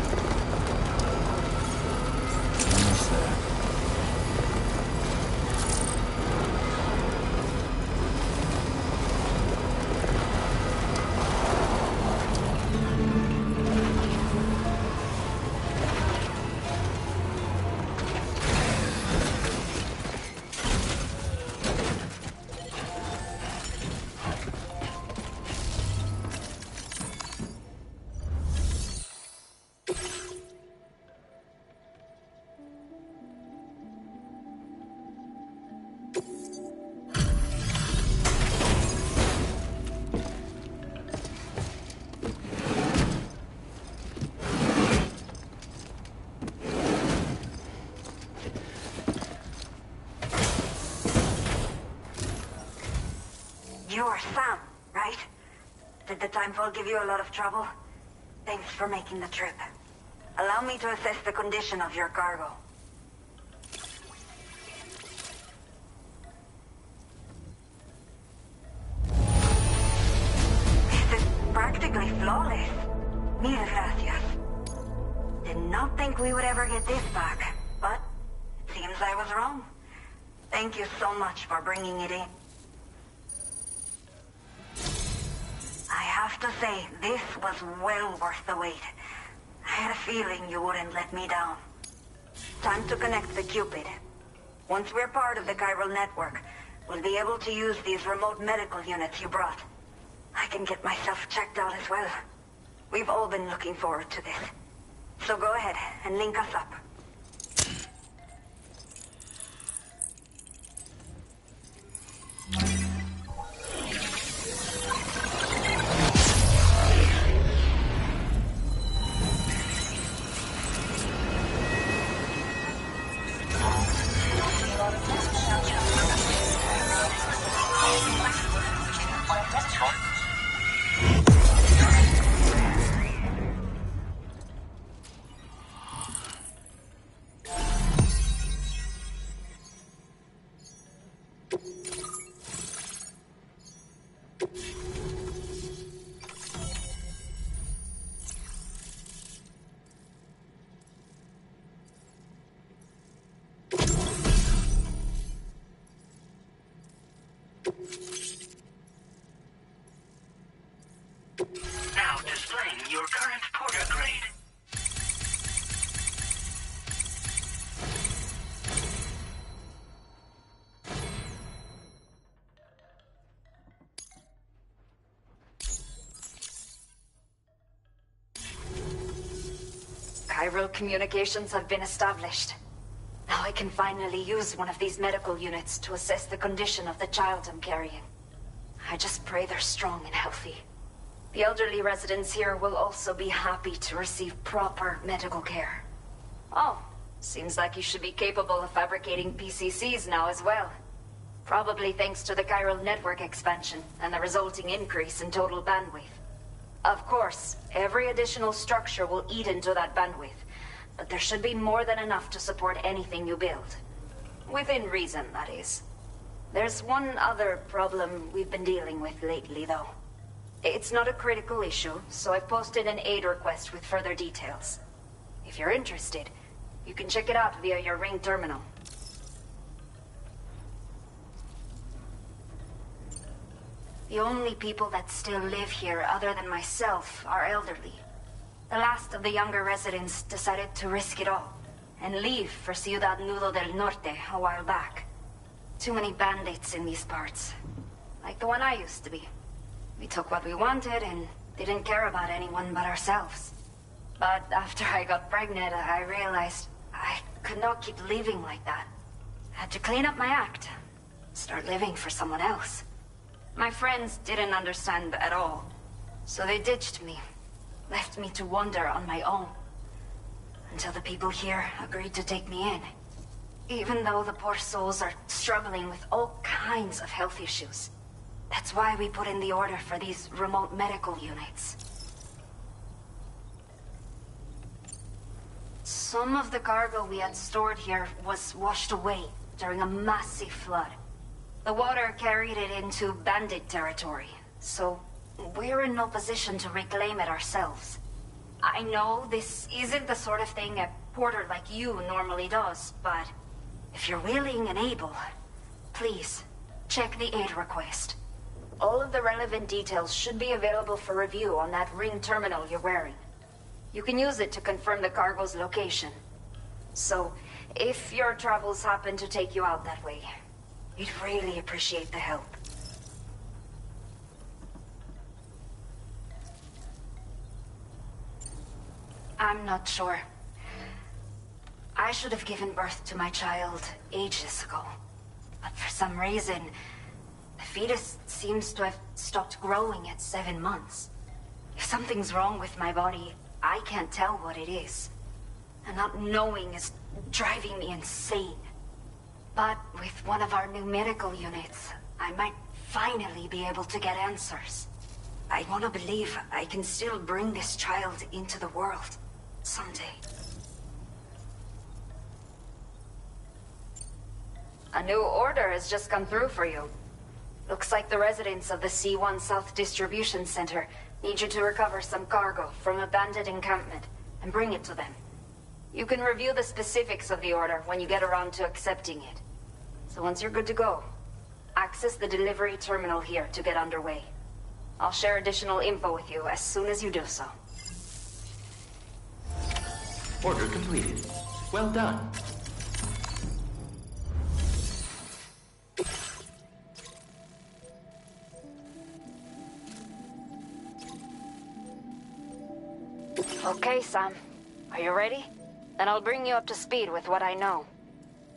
Almost there. You are Sam, right? Did the timefall give you a lot of trouble? Thanks for making the trip. Allow me to assess the condition of your cargo. This is practically flawless. Mil gracias. Did not think we would ever get this back, but it seems I was wrong. Thank you so much for bringing it in. I have to say, this was well worth the wait. I had a feeling you wouldn't let me down. Time to connect the Cupid. Once we're part of the chiral network, we'll be able to use these remote medical units you brought. I can get myself checked out as well. We've all been looking forward to this. So go ahead and link us up. Now displaying your current porter grade. Chiral communications have been established. Now I can finally use one of these medical units to assess the condition of the child I'm carrying. I just pray they're strong and healthy. The elderly residents here will also be happy to receive proper medical care. Oh, seems like you should be capable of fabricating PCCs now as well. Probably thanks to the chiral network expansion and the resulting increase in total bandwidth. Of course, every additional structure will eat into that bandwidth, but there should be more than enough to support anything you build. Within reason, that is. There's one other problem we've been dealing with lately, though. It's not a critical issue, so I've posted an aid request with further details. If you're interested, you can check it out via your Ring terminal. The only people that still live here other than myself are elderly. The last of the younger residents decided to risk it all and leave for Ciudad Nudo del Norte a while back. Too many bandits in these parts, like the one I used to be. We took what we wanted and didn't care about anyone but ourselves. But after I got pregnant, I realized I could not keep living like that. Had to clean up my act, start living for someone else. My friends didn't understand at all, so they ditched me, left me to wander on my own. Until the people here agreed to take me in. Even though the poor souls are struggling with all kinds of health issues. That's why we put in the order for these remote medical units. Some of the cargo we had stored here was washed away during a massive flood. The water carried it into bandit territory, so we're in no position to reclaim it ourselves. I know this isn't the sort of thing a porter like you normally does, but if you're willing and able, please, check the aid request. All of the relevant details should be available for review on that ring terminal you're wearing. You can use it to confirm the cargo's location. So, if your travels happen to take you out that way, we'd really appreciate the help. I'm not sure. I should have given birth to my child ages ago. But for some reason, the fetus seems to have stopped growing at 7 months. If something's wrong with my body, I can't tell what it is. And not knowing is driving me insane. But with one of our new medical units, I might finally be able to get answers. I want to believe I can still bring this child into the world someday. A new order has just come through for you. Looks like the residents of the C1 South Distribution Center need you to recover some cargo from a bandit encampment and bring it to them. You can review the specifics of the order when you get around to accepting it. So once you're good to go, access the delivery terminal here to get underway. I'll share additional info with you as soon as you do so. Order completed. Well done. Okay, Sam. Are you ready? Then I'll bring you up to speed with what I know.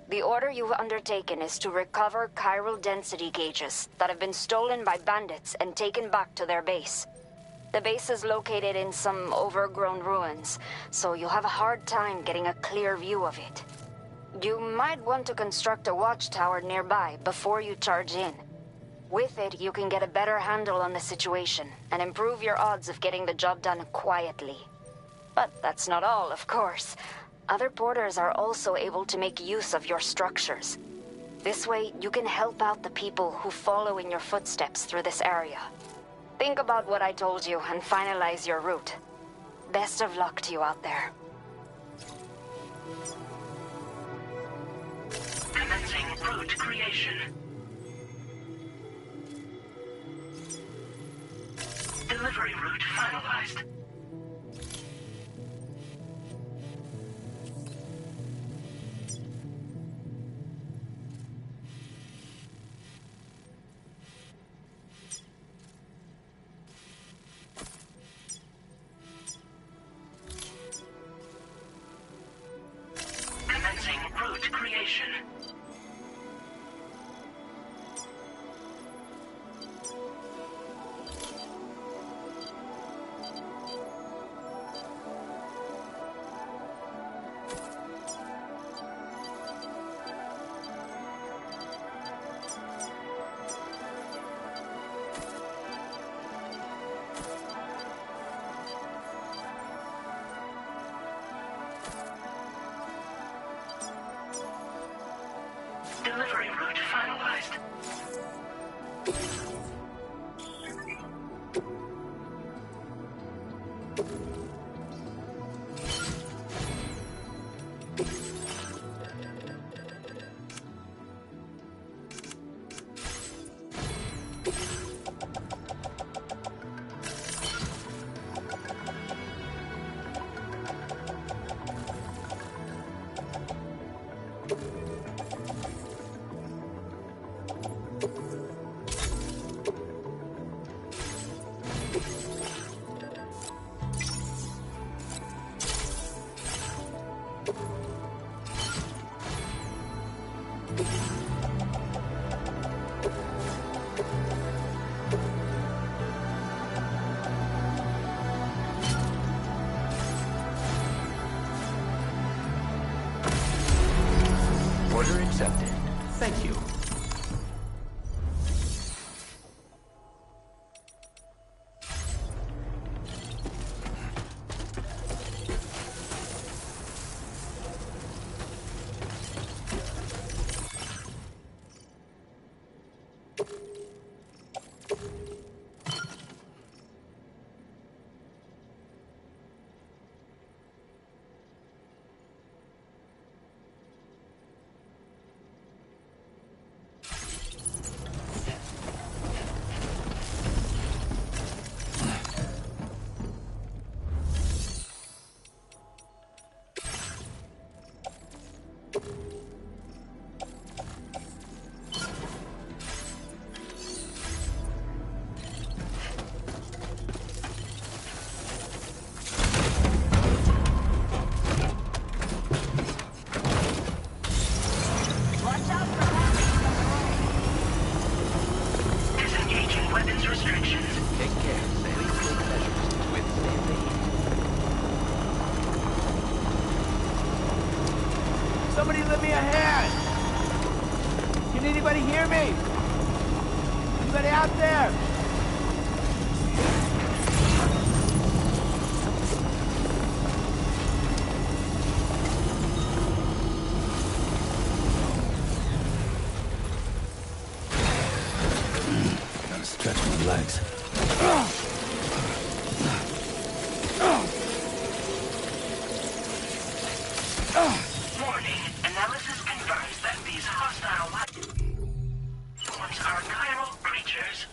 The order you've undertaken is to recover chiral density gauges that have been stolen by bandits and taken back to their base. The base is located in some overgrown ruins, so you'll have a hard time getting a clear view of it. You might want to construct a watchtower nearby before you charge in. With it, you can get a better handle on the situation and improve your odds of getting the job done quietly. But that's not all, of course. Other porters are also able to make use of your structures. This way, you can help out the people who follow in your footsteps through this area. Think about what I told you and finalize your route. Best of luck to you out there. Commencing route creation. Delivery route finalized. Commencing route creation. Delivery route finalized. Order accepted. Thank you. Disengaging weapons restrictions. Take care. Sailing take measures to withstand the heat. Somebody lend me a hand! Can anybody hear me? Anybody out there? Gotta stretch my legs. Warning. Analysis confirms that these hostile life forms are chiral creatures.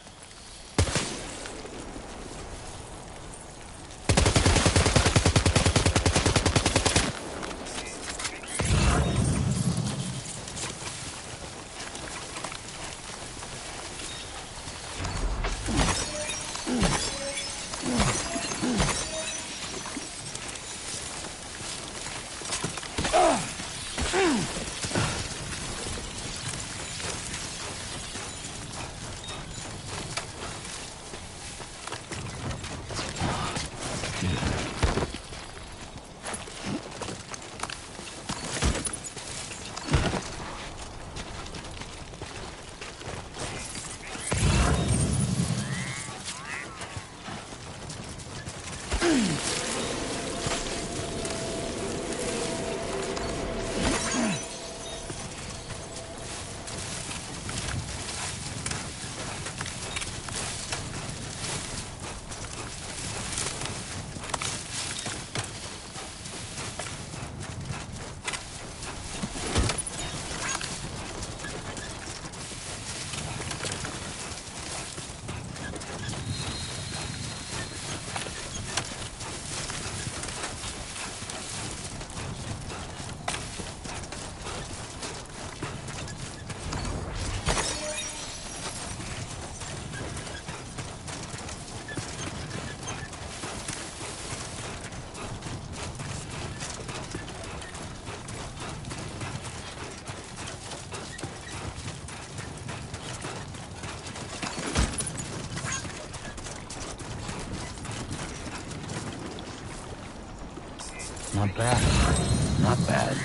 Not bad. Not bad.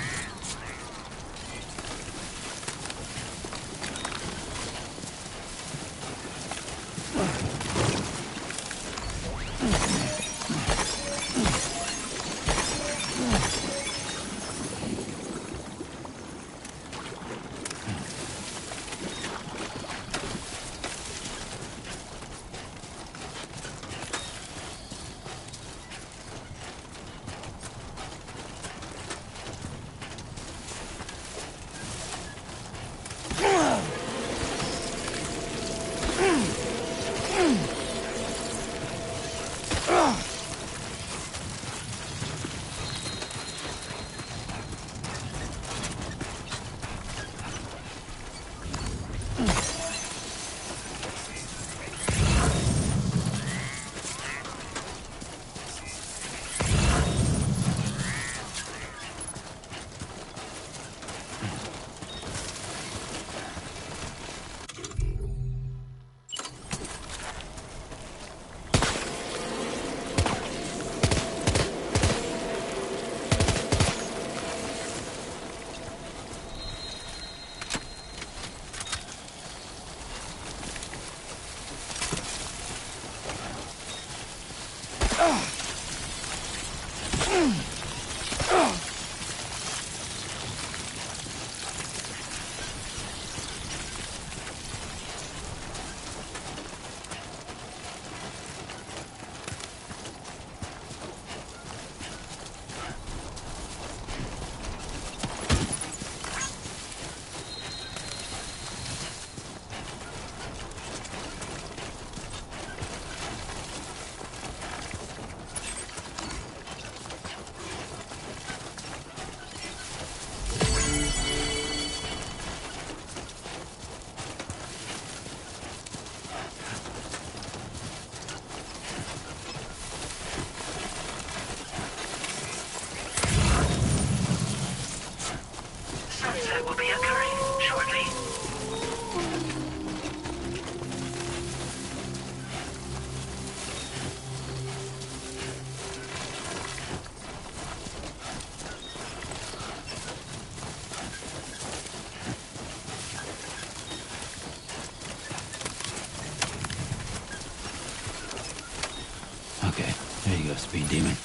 Speed demon.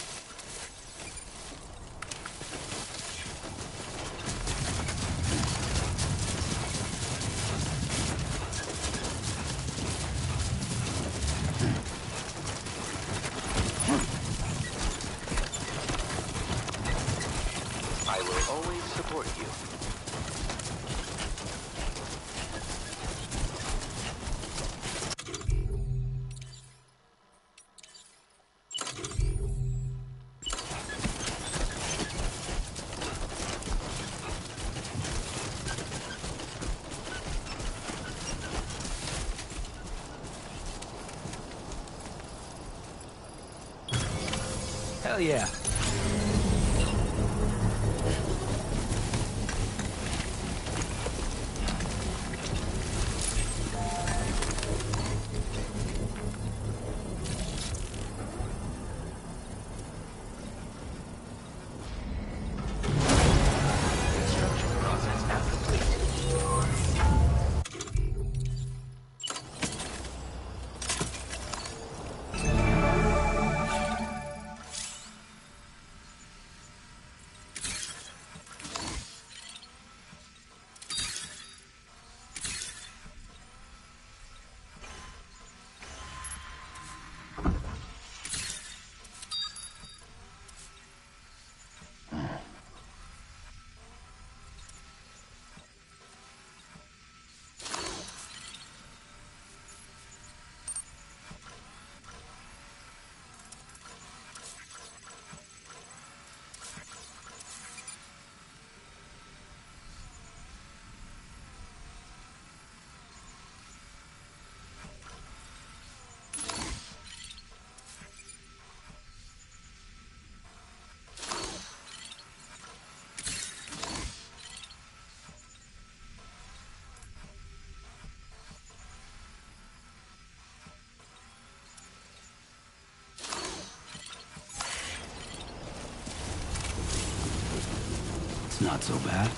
I will always support you. Hell yeah. Construction process now complete. It's not so bad.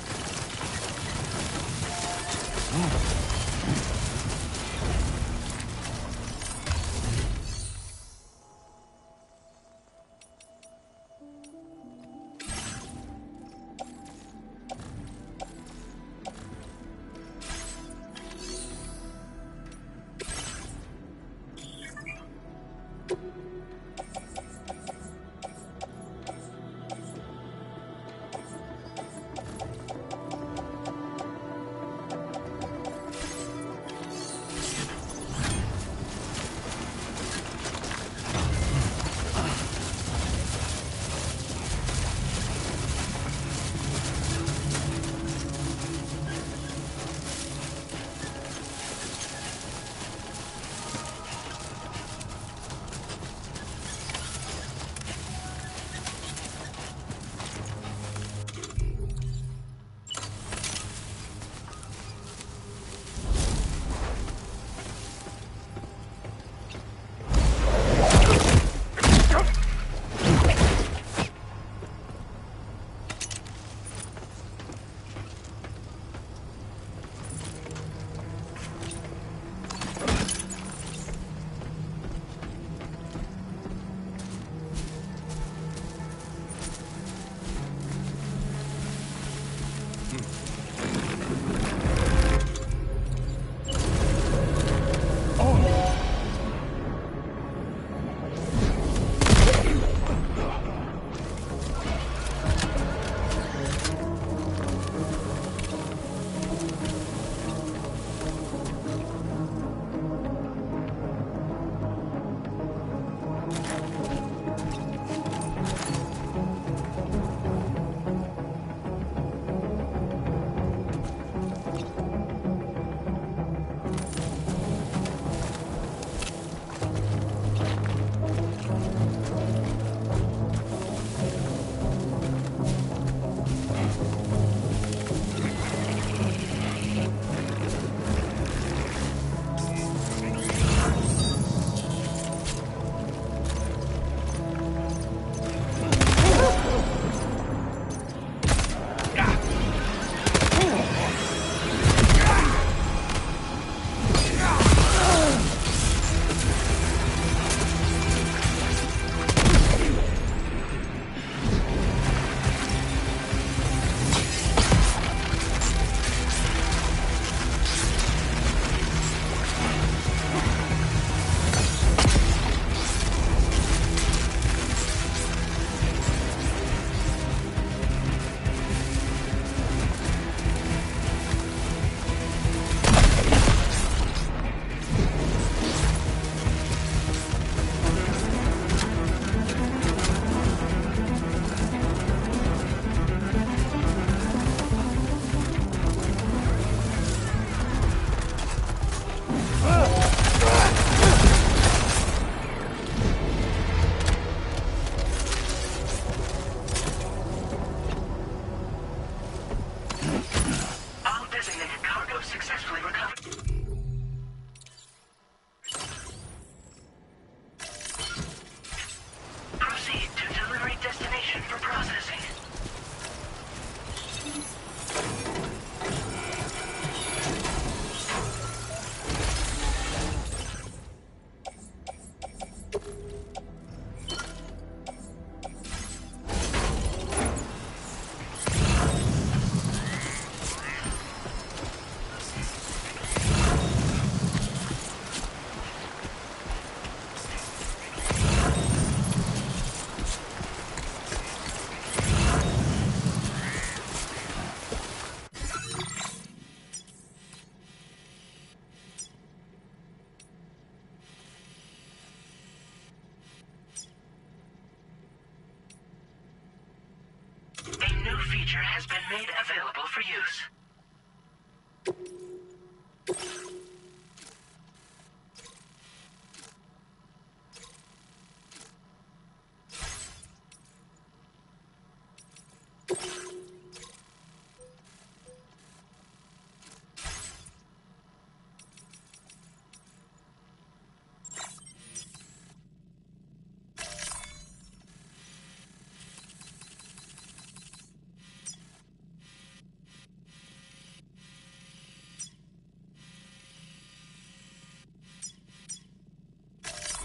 feature has been made available for use.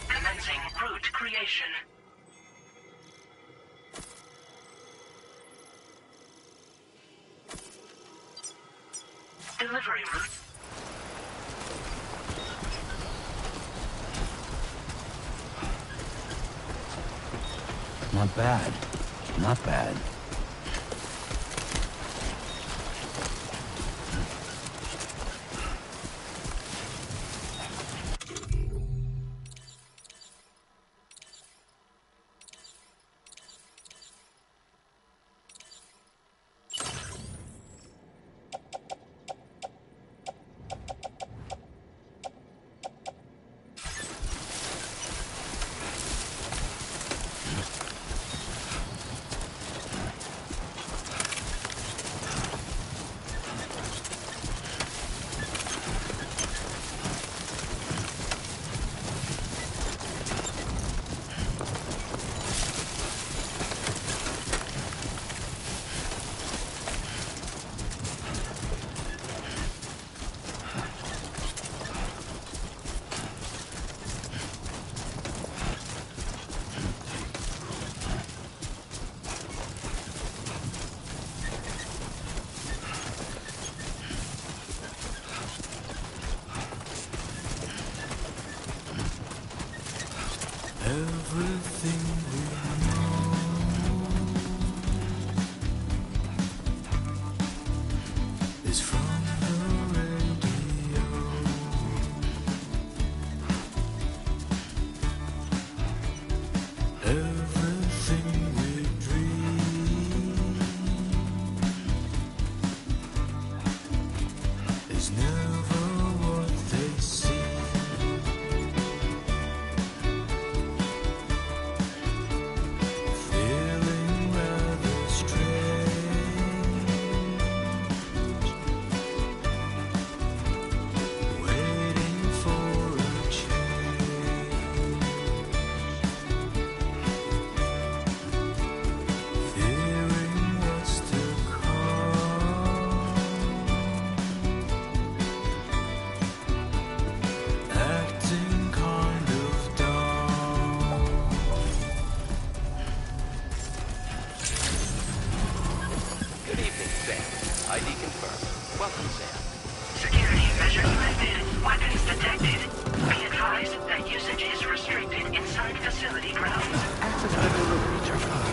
Commencing route creation. Delivery route. Not bad. Not bad. Everything we know is from the radio. Everything we dream is never what they seem.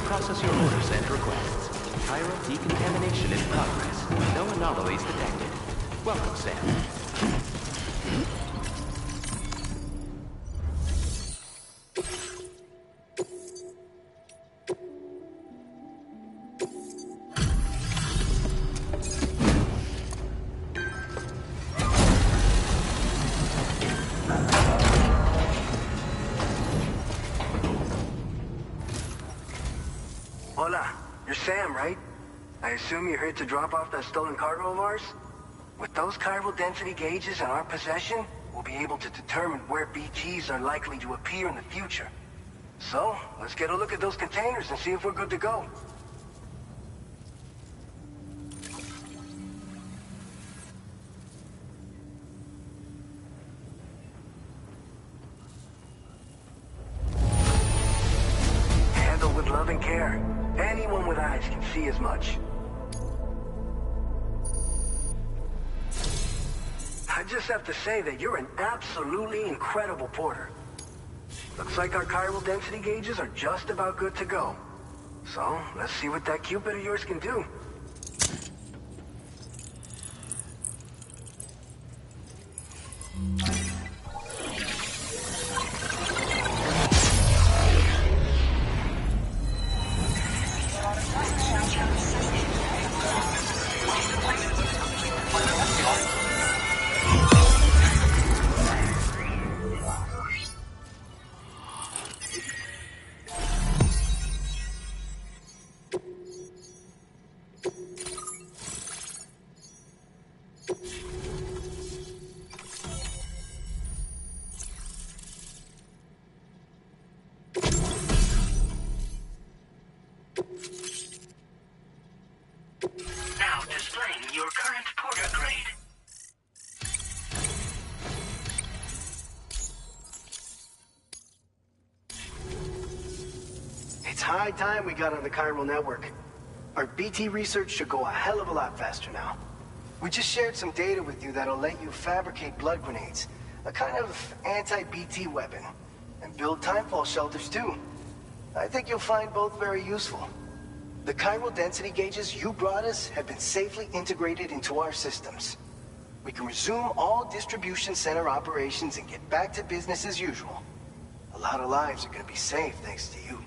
Process your orders and requests. Chiral decontamination in progress. No anomalies detected. Welcome, Sam. Hola, you're Sam, right? I assume you're here to drop off that stolen cargo of ours? With those chiral density gauges in our possession, we'll be able to determine where BGs are likely to appear in the future. So, let's get a look at those containers and see if we're good to go. Handled with love and care. Anyone with eyes can see as much. I just have to say that you're an absolutely incredible porter. Looks like our chiral density gauges are just about good to go. So, let's see what that Cupid of yours can do. Now displaying your current porter grade. It's high time we got on the chiral network. Our BT research should go a hell of a lot faster now. We just shared some data with you that'll let you fabricate blood grenades, a kind of anti-BT weapon, and build timefall shelters too. I think you'll find both very useful. The chiral density gauges you brought us have been safely integrated into our systems. We can resume all distribution center operations and get back to business as usual. A lot of lives are gonna be saved thanks to you.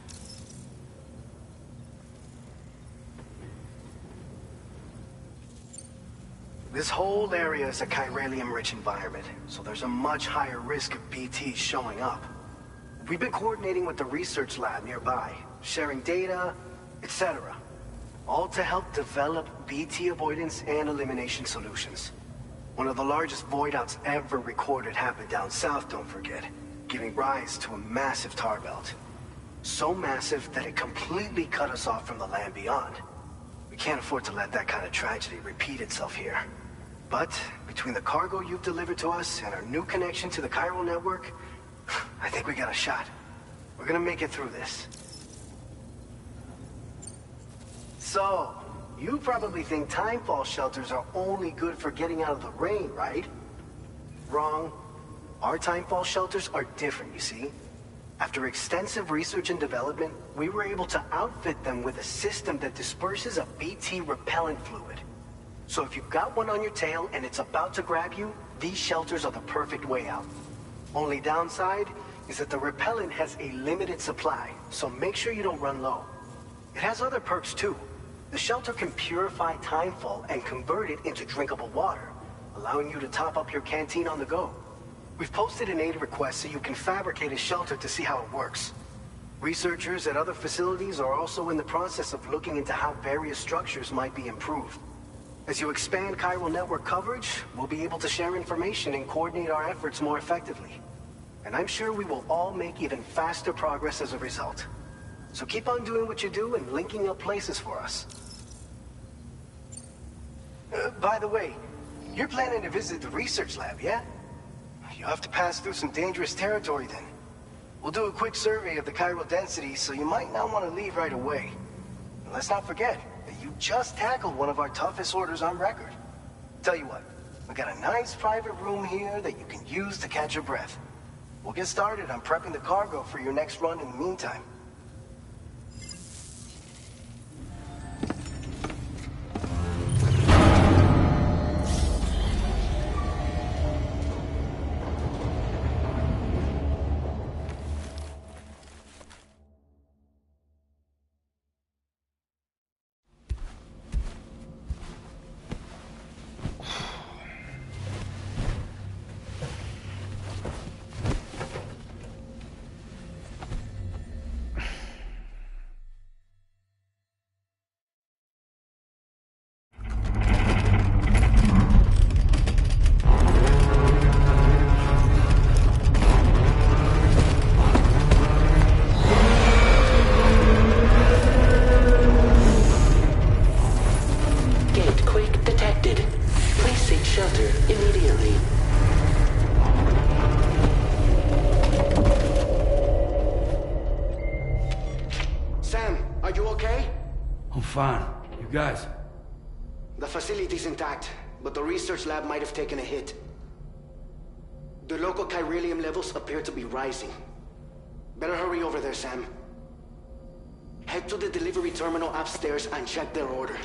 This whole area is a chiralium-rich environment, so there's a much higher risk of BTs showing up. We've been coordinating with the research lab nearby, sharing data, etc. All to help develop BT avoidance and elimination solutions. One of the largest void outs ever recorded happened down south, don't forget, giving rise to a massive tar belt. So massive that it completely cut us off from the land beyond. We can't afford to let that kind of tragedy repeat itself here. But between the cargo you've delivered to us and our new connection to the chiral network, I think we got a shot. We're gonna make it through this. So, you probably think timefall shelters are only good for getting out of the rain, right? Wrong. Our timefall shelters are different, you see. After extensive research and development, we were able to outfit them with a system that disperses a BT repellent fluid. So if you've got one on your tail and it's about to grab you, these shelters are the perfect way out. Only downside is that the repellent has a limited supply, so make sure you don't run low. It has other perks too. The shelter can purify timefall and convert it into drinkable water, allowing you to top up your canteen on the go. We've posted an aid request so you can fabricate a shelter to see how it works. Researchers at other facilities are also in the process of looking into how various structures might be improved. As you expand chiral network coverage, we'll be able to share information and coordinate our efforts more effectively. And I'm sure we will all make even faster progress as a result. So keep on doing what you do and linking up places for us. By the way, you're planning to visit the research lab, yeah? You'll have to pass through some dangerous territory then. We'll do a quick survey of the chiral density, so you might not want to leave right away. And let's not forget that you just tackled one of our toughest orders on record. Tell you what, we got a nice private room here that you can use to catch your breath. We'll get started on prepping the cargo for your next run in the meantime. Fine. You guys? The facility's intact, but the research lab might have taken a hit. The local chiralium levels appear to be rising. Better hurry over there, Sam. Head to the delivery terminal upstairs and check their order.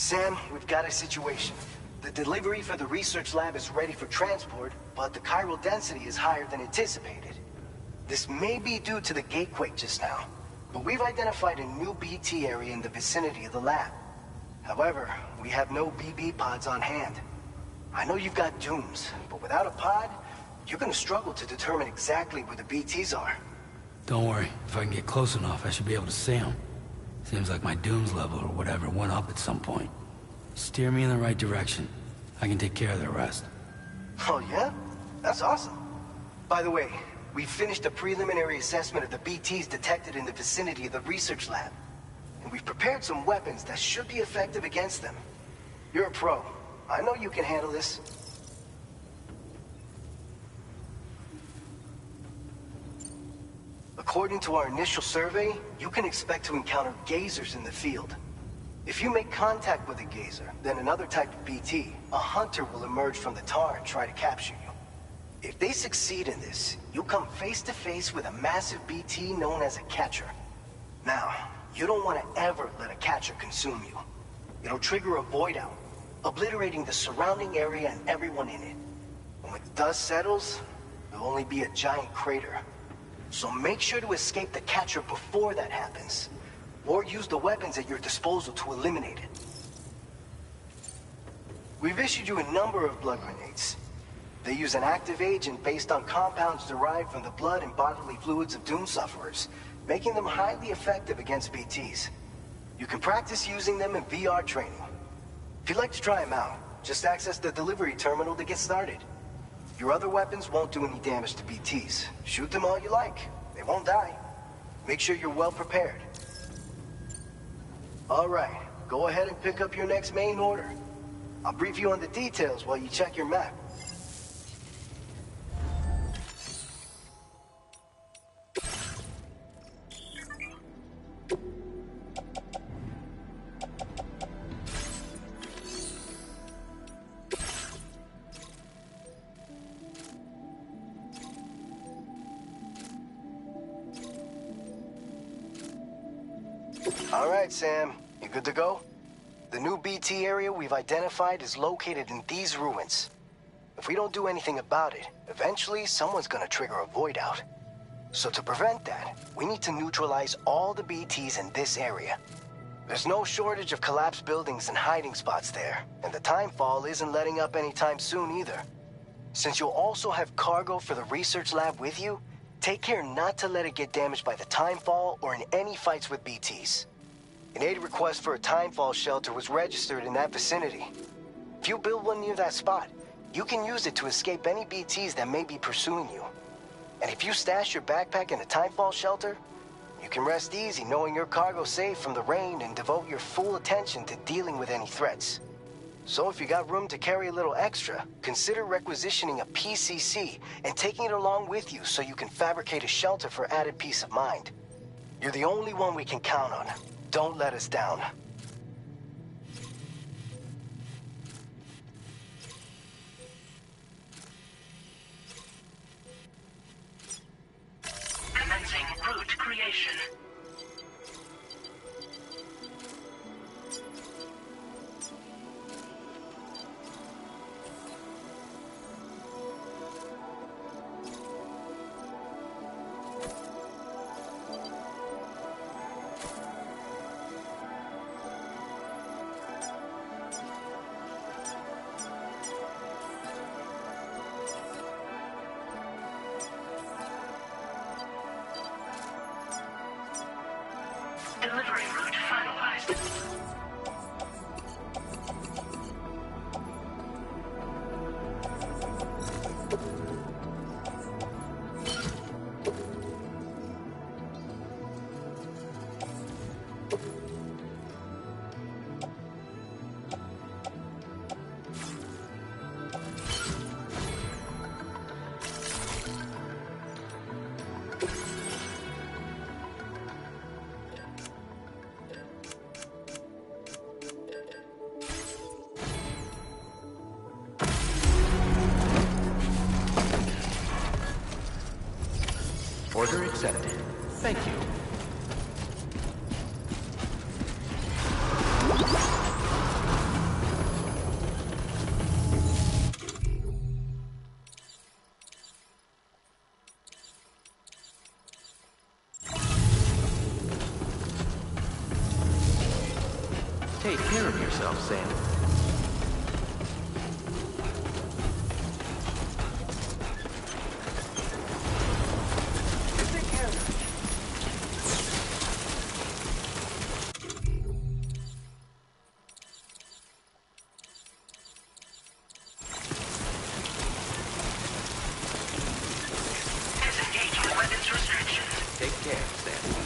Sam, we've got a situation. The delivery for the research lab is ready for transport, but the chiral density is higher than anticipated. This may be due to the gatequake just now, but we've identified a new BT area in the vicinity of the lab. However, we have no BB pods on hand. I know you've got dooms, but without a pod, you're gonna struggle to determine exactly where the BTs are. Don't worry. If I can get close enough, I should be able to see them. Seems like my dooms level or whatever went up at some point. Steer me in the right direction. I can take care of the rest. Oh yeah? That's awesome. By the way, we finished a preliminary assessment of the BTs detected in the vicinity of the research lab. And we've prepared some weapons that should be effective against them. You're a pro. I know you can handle this. According to our initial survey, you can expect to encounter gazers in the field. If you make contact with a gazer, then another type of BT, a hunter will emerge from the tar and try to capture you. If they succeed in this, you'll come face to face with a massive BT known as a catcher. Now, you don't want to ever let a catcher consume you. It'll trigger a void out, obliterating the surrounding area and everyone in it. And when the dust settles, there'll only be a giant crater. So make sure to escape the catcher before that happens, or use the weapons at your disposal to eliminate it. We've issued you a number of blood grenades. They use an active agent based on compounds derived from the blood and bodily fluids of Doom sufferers, making them highly effective against BTs. You can practice using them in VR training. If you'd like to try them out, just access the delivery terminal to get started. Your other weapons won't do any damage to BTs. Shoot them all you like. They won't die. Make sure you're well prepared. All right, go ahead and pick up your next main order. I'll brief you on the details while you check your map. All right, Sam. You good to go? The new BT area we've identified is located in these ruins. If we don't do anything about it, eventually someone's gonna trigger a void out. So to prevent that, we need to neutralize all the BTs in this area. There's no shortage of collapsed buildings and hiding spots there, and the timefall isn't letting up anytime soon either. Since you'll also have cargo for the research lab with you, take care not to let it get damaged by the timefall or in any fights with BTs. An aid request for a timefall shelter was registered in that vicinity. If you build one near that spot, you can use it to escape any BTs that may be pursuing you. And if you stash your backpack in a timefall shelter, you can rest easy knowing your cargo's safe from the rain and devote your full attention to dealing with any threats. So if you got room to carry a little extra, consider requisitioning a PCC and taking it along with you so you can fabricate a shelter for added peace of mind. You're the only one we can count on. Don't let us down. Commencing route creation. Delivery route finalized. Order accepted. Thank you. Take care of yourself, Sam. Disengaging weapons restrictions. Take care, Sam.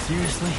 Seriously?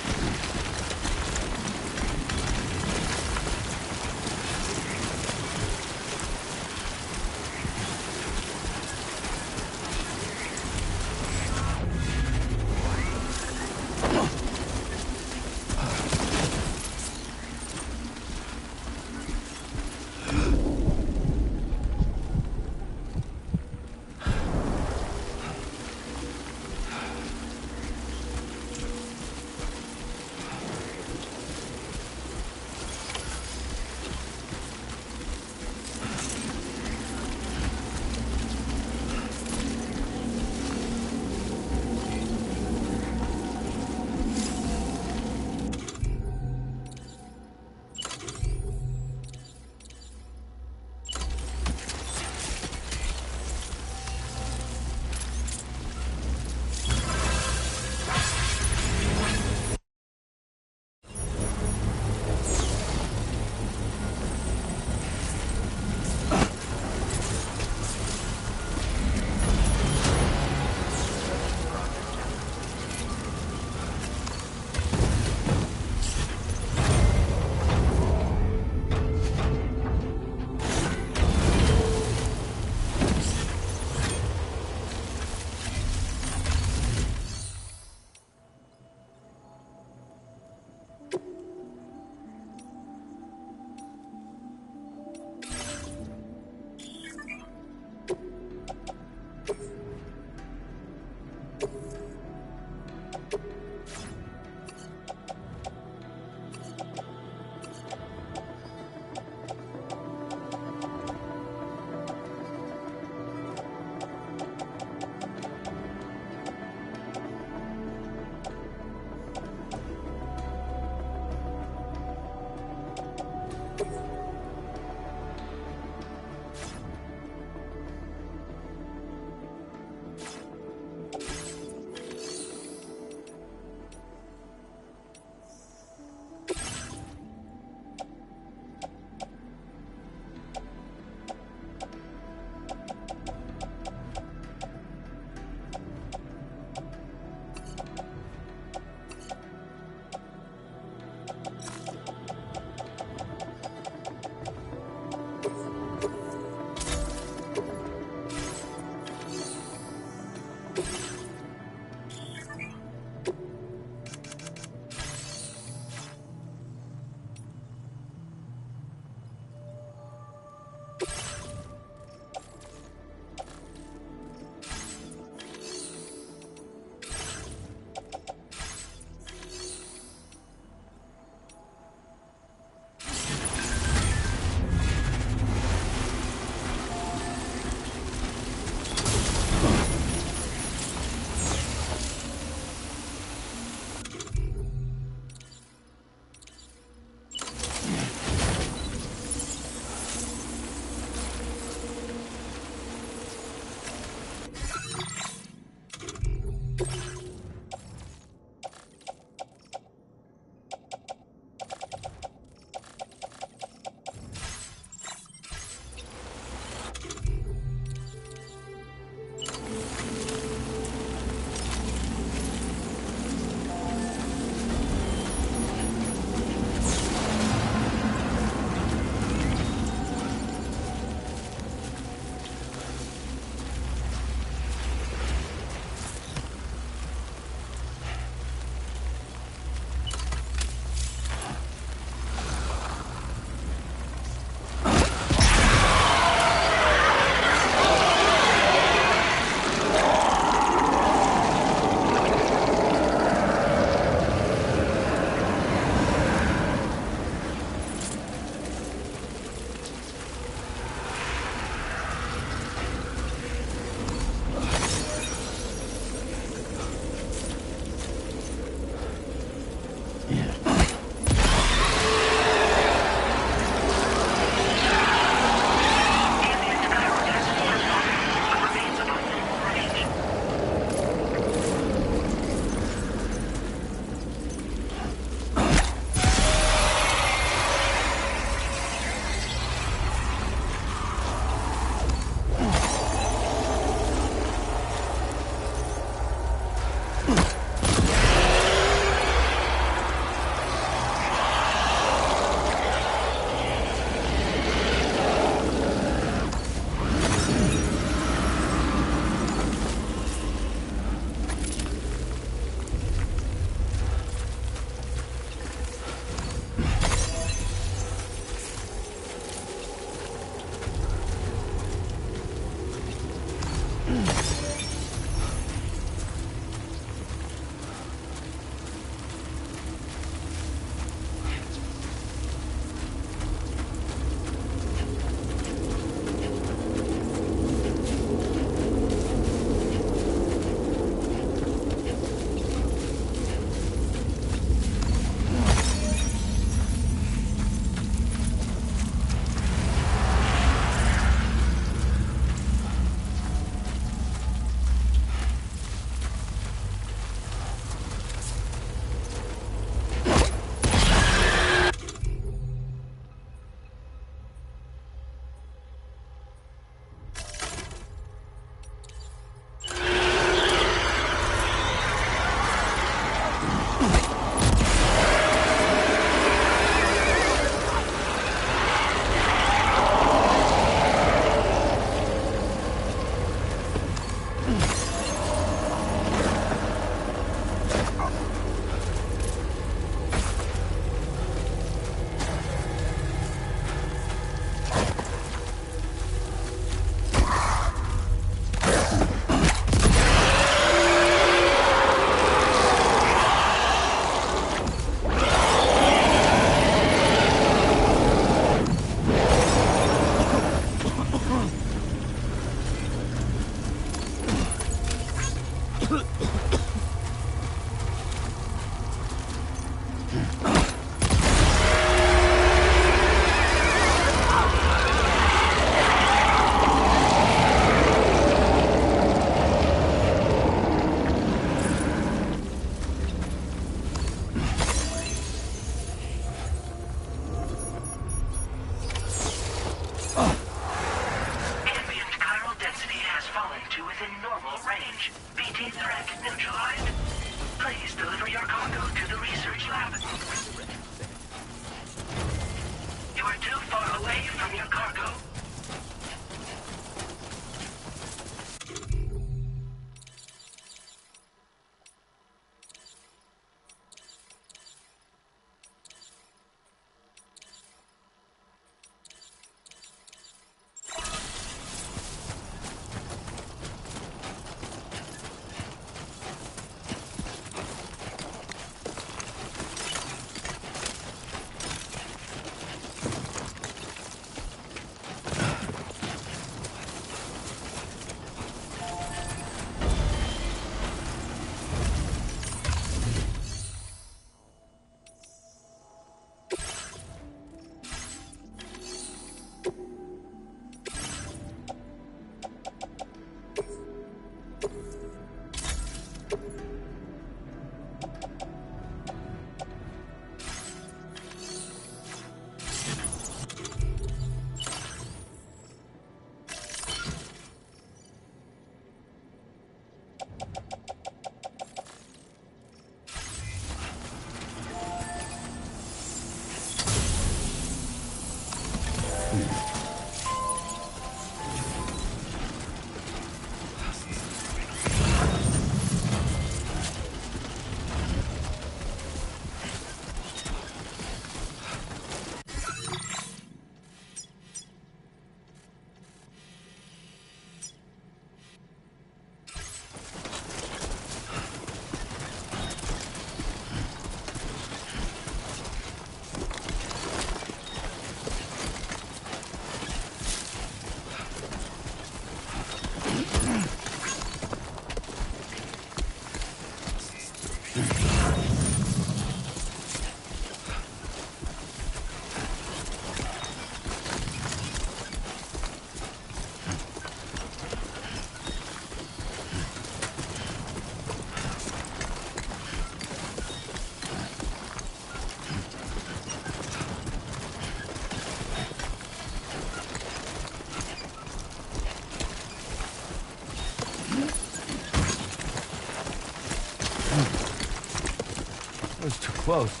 close.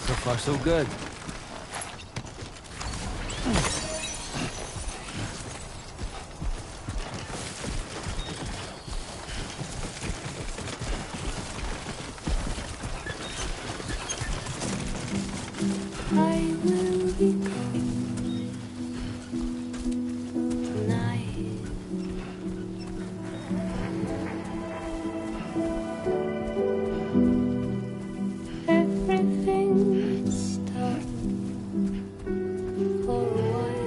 So far, so good. I will be coming tonight. Everything stopped for a while,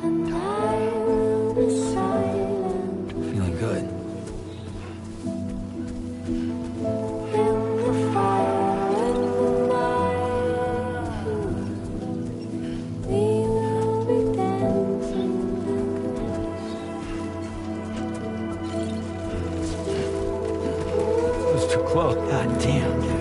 and I will be silent. Feeling good. Whoa, goddamn, dude.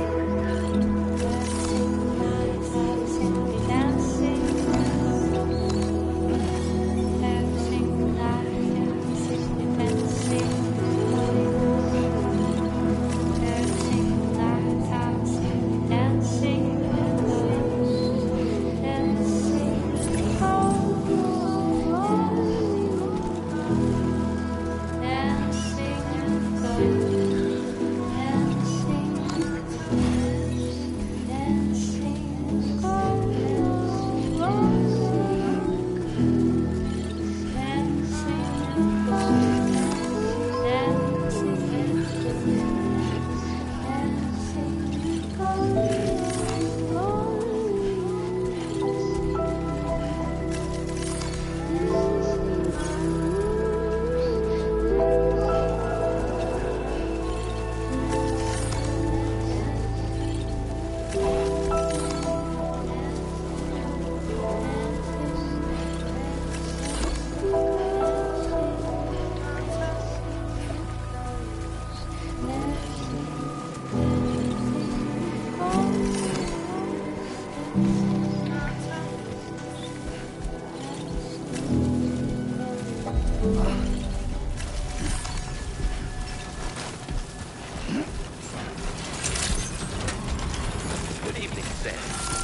Good evening, Sam.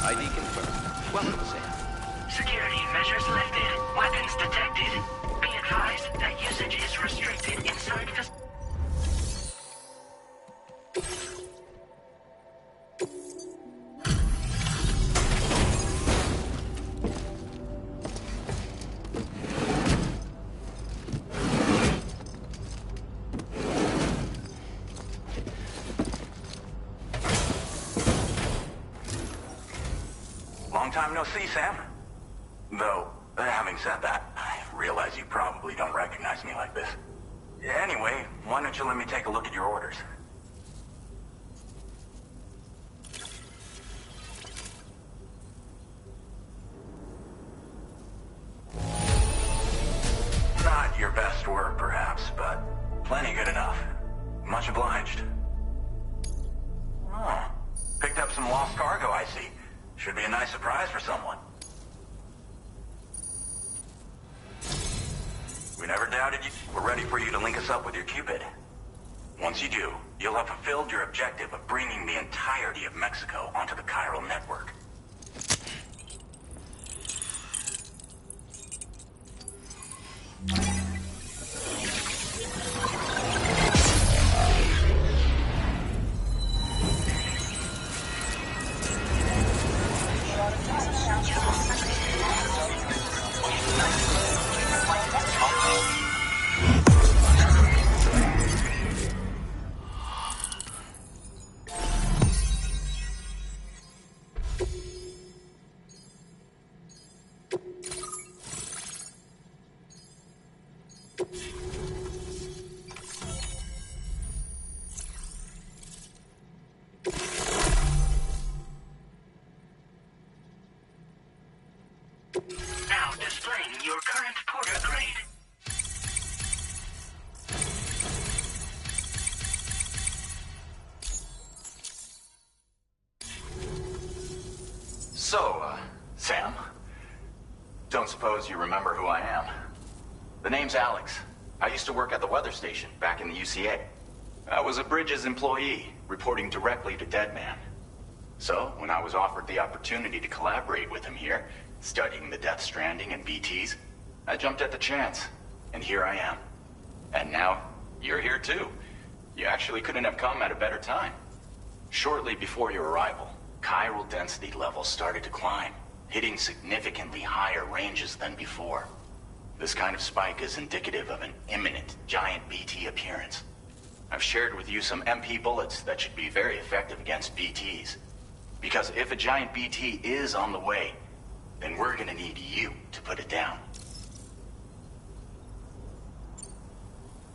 ID confirmed. Welcome, Sam. Security measures lifted. Weapons detected. Be advised that usage is restricted inside the... Long time no see, Sam. Though, having said that, I realize you probably don't recognize me like this. Anyway, why don't you let me take a look at your orders? Not your best work, perhaps, but plenty good enough. Much obliged. Oh, picked up some lost cargo, I see. Should be a nice surprise for someone. We never doubted you. We're ready for you to link us up with your Cupid. Once you do, you'll have fulfilled your objective of bringing the entirety of Mexico onto the chiral network. Now displaying your current porter grade. So, Sam, don't suppose you remember who I am? The name's Alex. I used to work at the weather station back in the UCA. I was a Bridges employee, reporting directly to Deadman. So, when I was offered the opportunity to collaborate with him here, studying the Death Stranding and BTs, I jumped at the chance, and here I am. And now, you're here too. You actually couldn't have come at a better time. Shortly before your arrival, chiral density levels started to climb, hitting significantly higher ranges than before. This kind of spike is indicative of an imminent giant BT appearance. I've shared with you some MP bullets that should be very effective against BTs. Because if a giant BT is on the way, then we're gonna need you to put it down.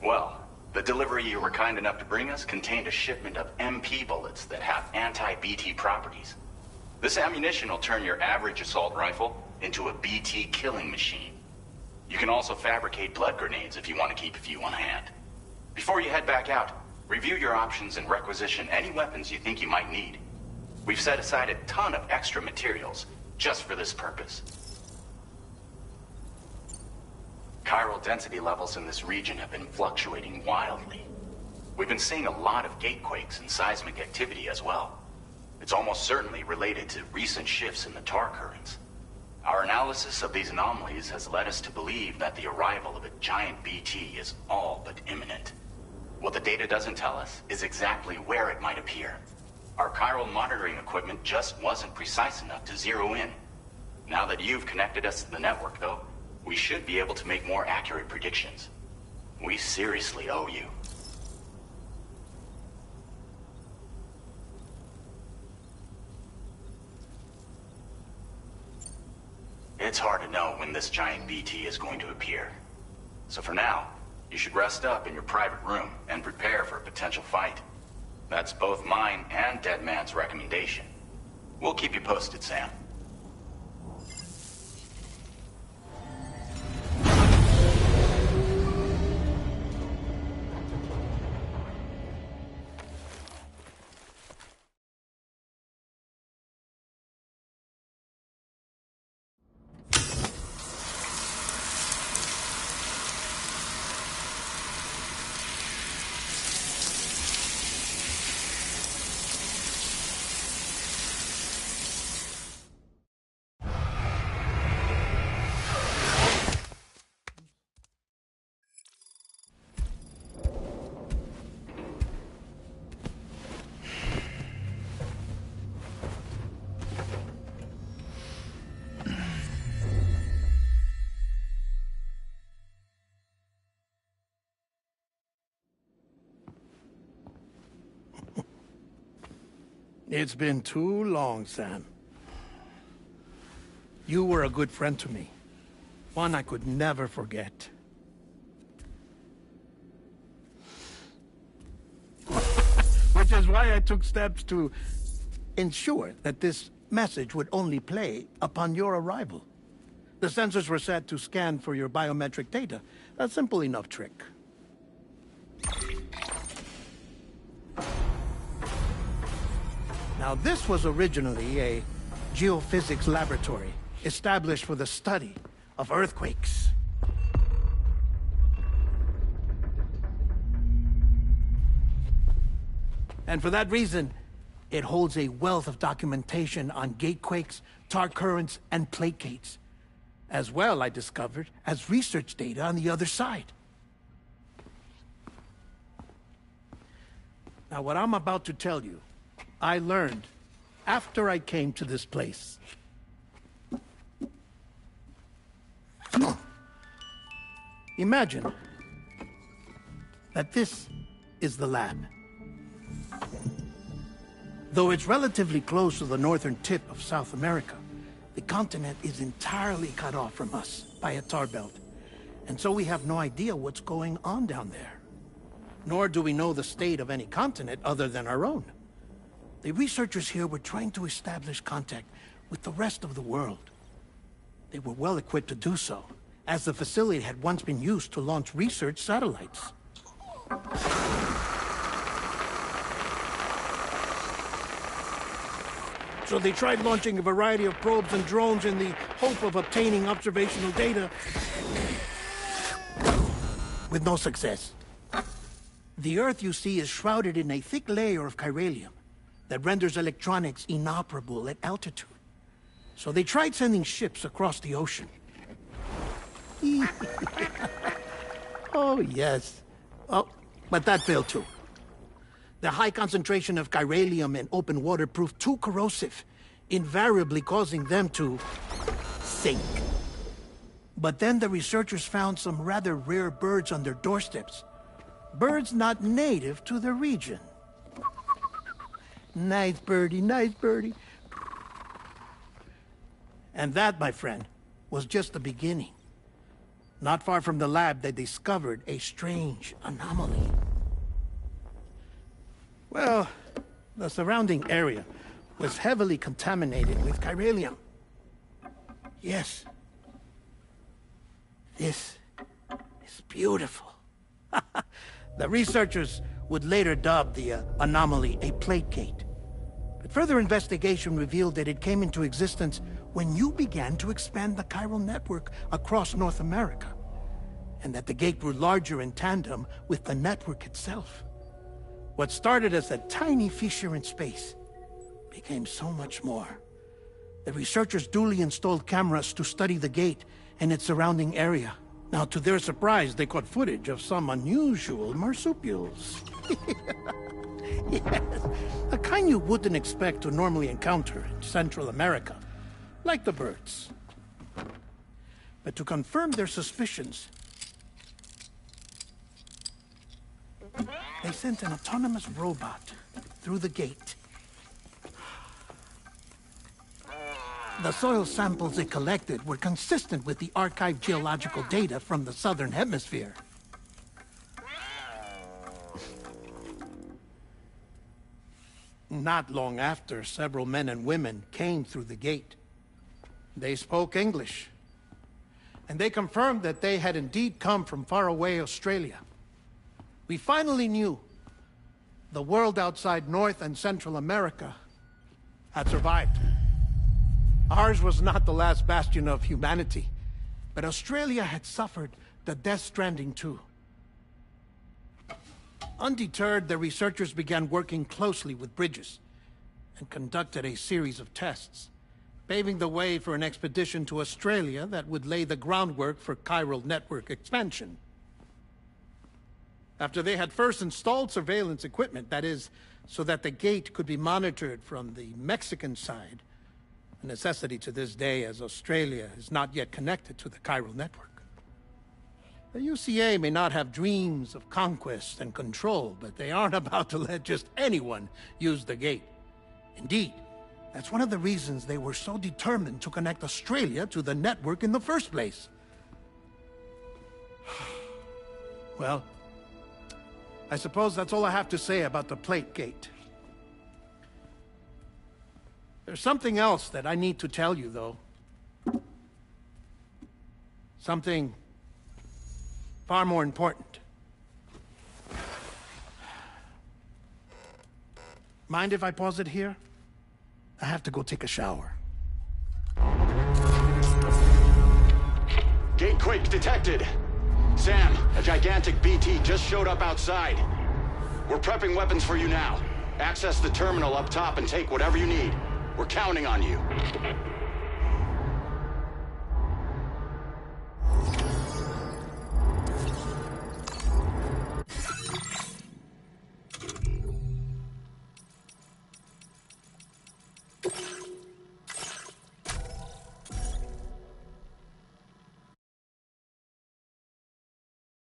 Well, the delivery you were kind enough to bring us contained a shipment of MP bullets that have anti-BT properties. This ammunition will turn your average assault rifle into a BT killing machine. You can also fabricate blood grenades if you want to keep a few on hand. Before you head back out, review your options and requisition any weapons you think you might need. We've set aside a ton of extra materials just for this purpose. Chiral density levels in this region have been fluctuating wildly. We've been seeing a lot of gatequakes and seismic activity as well. It's almost certainly related to recent shifts in the tar currents. Our analysis of these anomalies has led us to believe that the arrival of a giant BT is all but imminent. What the data doesn't tell us is exactly where it might appear. Our chiral monitoring equipment just wasn't precise enough to zero in. Now that you've connected us to the network, though, we should be able to make more accurate predictions. We seriously owe you. It's hard to know when this giant BT is going to appear. So for now, you should rest up in your private room and prepare for a potential fight. That's both mine and Deadman's recommendation. We'll keep you posted, Sam. It's been too long, Sam. You were a good friend to me. One I could never forget. Which is why I took steps to ensure that this message would only play upon your arrival. The sensors were set to scan for your biometric data. A simple enough trick. Now, this was originally a geophysics laboratory established for the study of earthquakes. And for that reason, it holds a wealth of documentation on gatequakes, tar currents, and plate gates. As well, I discovered, as research data on the other side. Now, what I'm about to tell you, I learned after I came to this place. Imagine that this is the lab. Though it's relatively close to the northern tip of South America, the continent is entirely cut off from us by a tar belt. And so we have no idea what's going on down there. Nor do we know the state of any continent other than our own. The researchers here were trying to establish contact with the rest of the world. They were well equipped to do so, as the facility had once been used to launch research satellites. So they tried launching a variety of probes and drones in the hope of obtaining observational data, with no success. The Earth, you see, is shrouded in a thick layer of chiralium that renders electronics inoperable at altitude. So they tried sending ships across the ocean. Oh, yes. Oh, but that failed too. The high concentration of chiralium in open water proved too corrosive, invariably causing them to sink. But then the researchers found some rather rare birds on their doorsteps. Birds not native to the region. Nice birdie, nice birdie. And that, my friend, was just the beginning. Not far from the lab, they discovered a strange anomaly. Well, the surrounding area was heavily contaminated with chiralium. Yes. This is beautiful. The researchers would later dub the anomaly a plate gate. But further investigation revealed that it came into existence when you began to expand the chiral network across North America, and that the gate grew larger in tandem with the network itself. What started as a tiny fissure in space became so much more. The researchers duly installed cameras to study the gate and its surrounding area. Now, to their surprise, they caught footage of some unusual marsupials. Yes, a kind you wouldn't expect to normally encounter in Central America, like the birds. But to confirm their suspicions, they sent an autonomous robot through the gate. The soil samples it collected were consistent with the archived geological data from the southern hemisphere. Not long after, several men and women came through the gate. They spoke English, and they confirmed that they had indeed come from faraway Australia. We finally knew the world outside North and Central America had survived. Ours was not the last bastion of humanity, but Australia had suffered the death stranding too. Undeterred, the researchers began working closely with Bridges and conducted a series of tests, paving the way for an expedition to Australia that would lay the groundwork for chiral network expansion. After they had first installed surveillance equipment, that is, so that the gate could be monitored from the Mexican side, a necessity to this day as Australia is not yet connected to the chiral network. The UCA may not have dreams of conquest and control, but they aren't about to let just anyone use the gate. Indeed, that's one of the reasons they were so determined to connect Australia to the network in the first place. Well, I suppose that's all I have to say about the plate gate. There's something else that I need to tell you, though. Something far more important. Mind if I pause it here? I have to go take a shower. Gate quake detected. Sam, a gigantic BT just showed up outside. We're prepping weapons for you now. Access the terminal up top and take whatever you need. We're counting on you.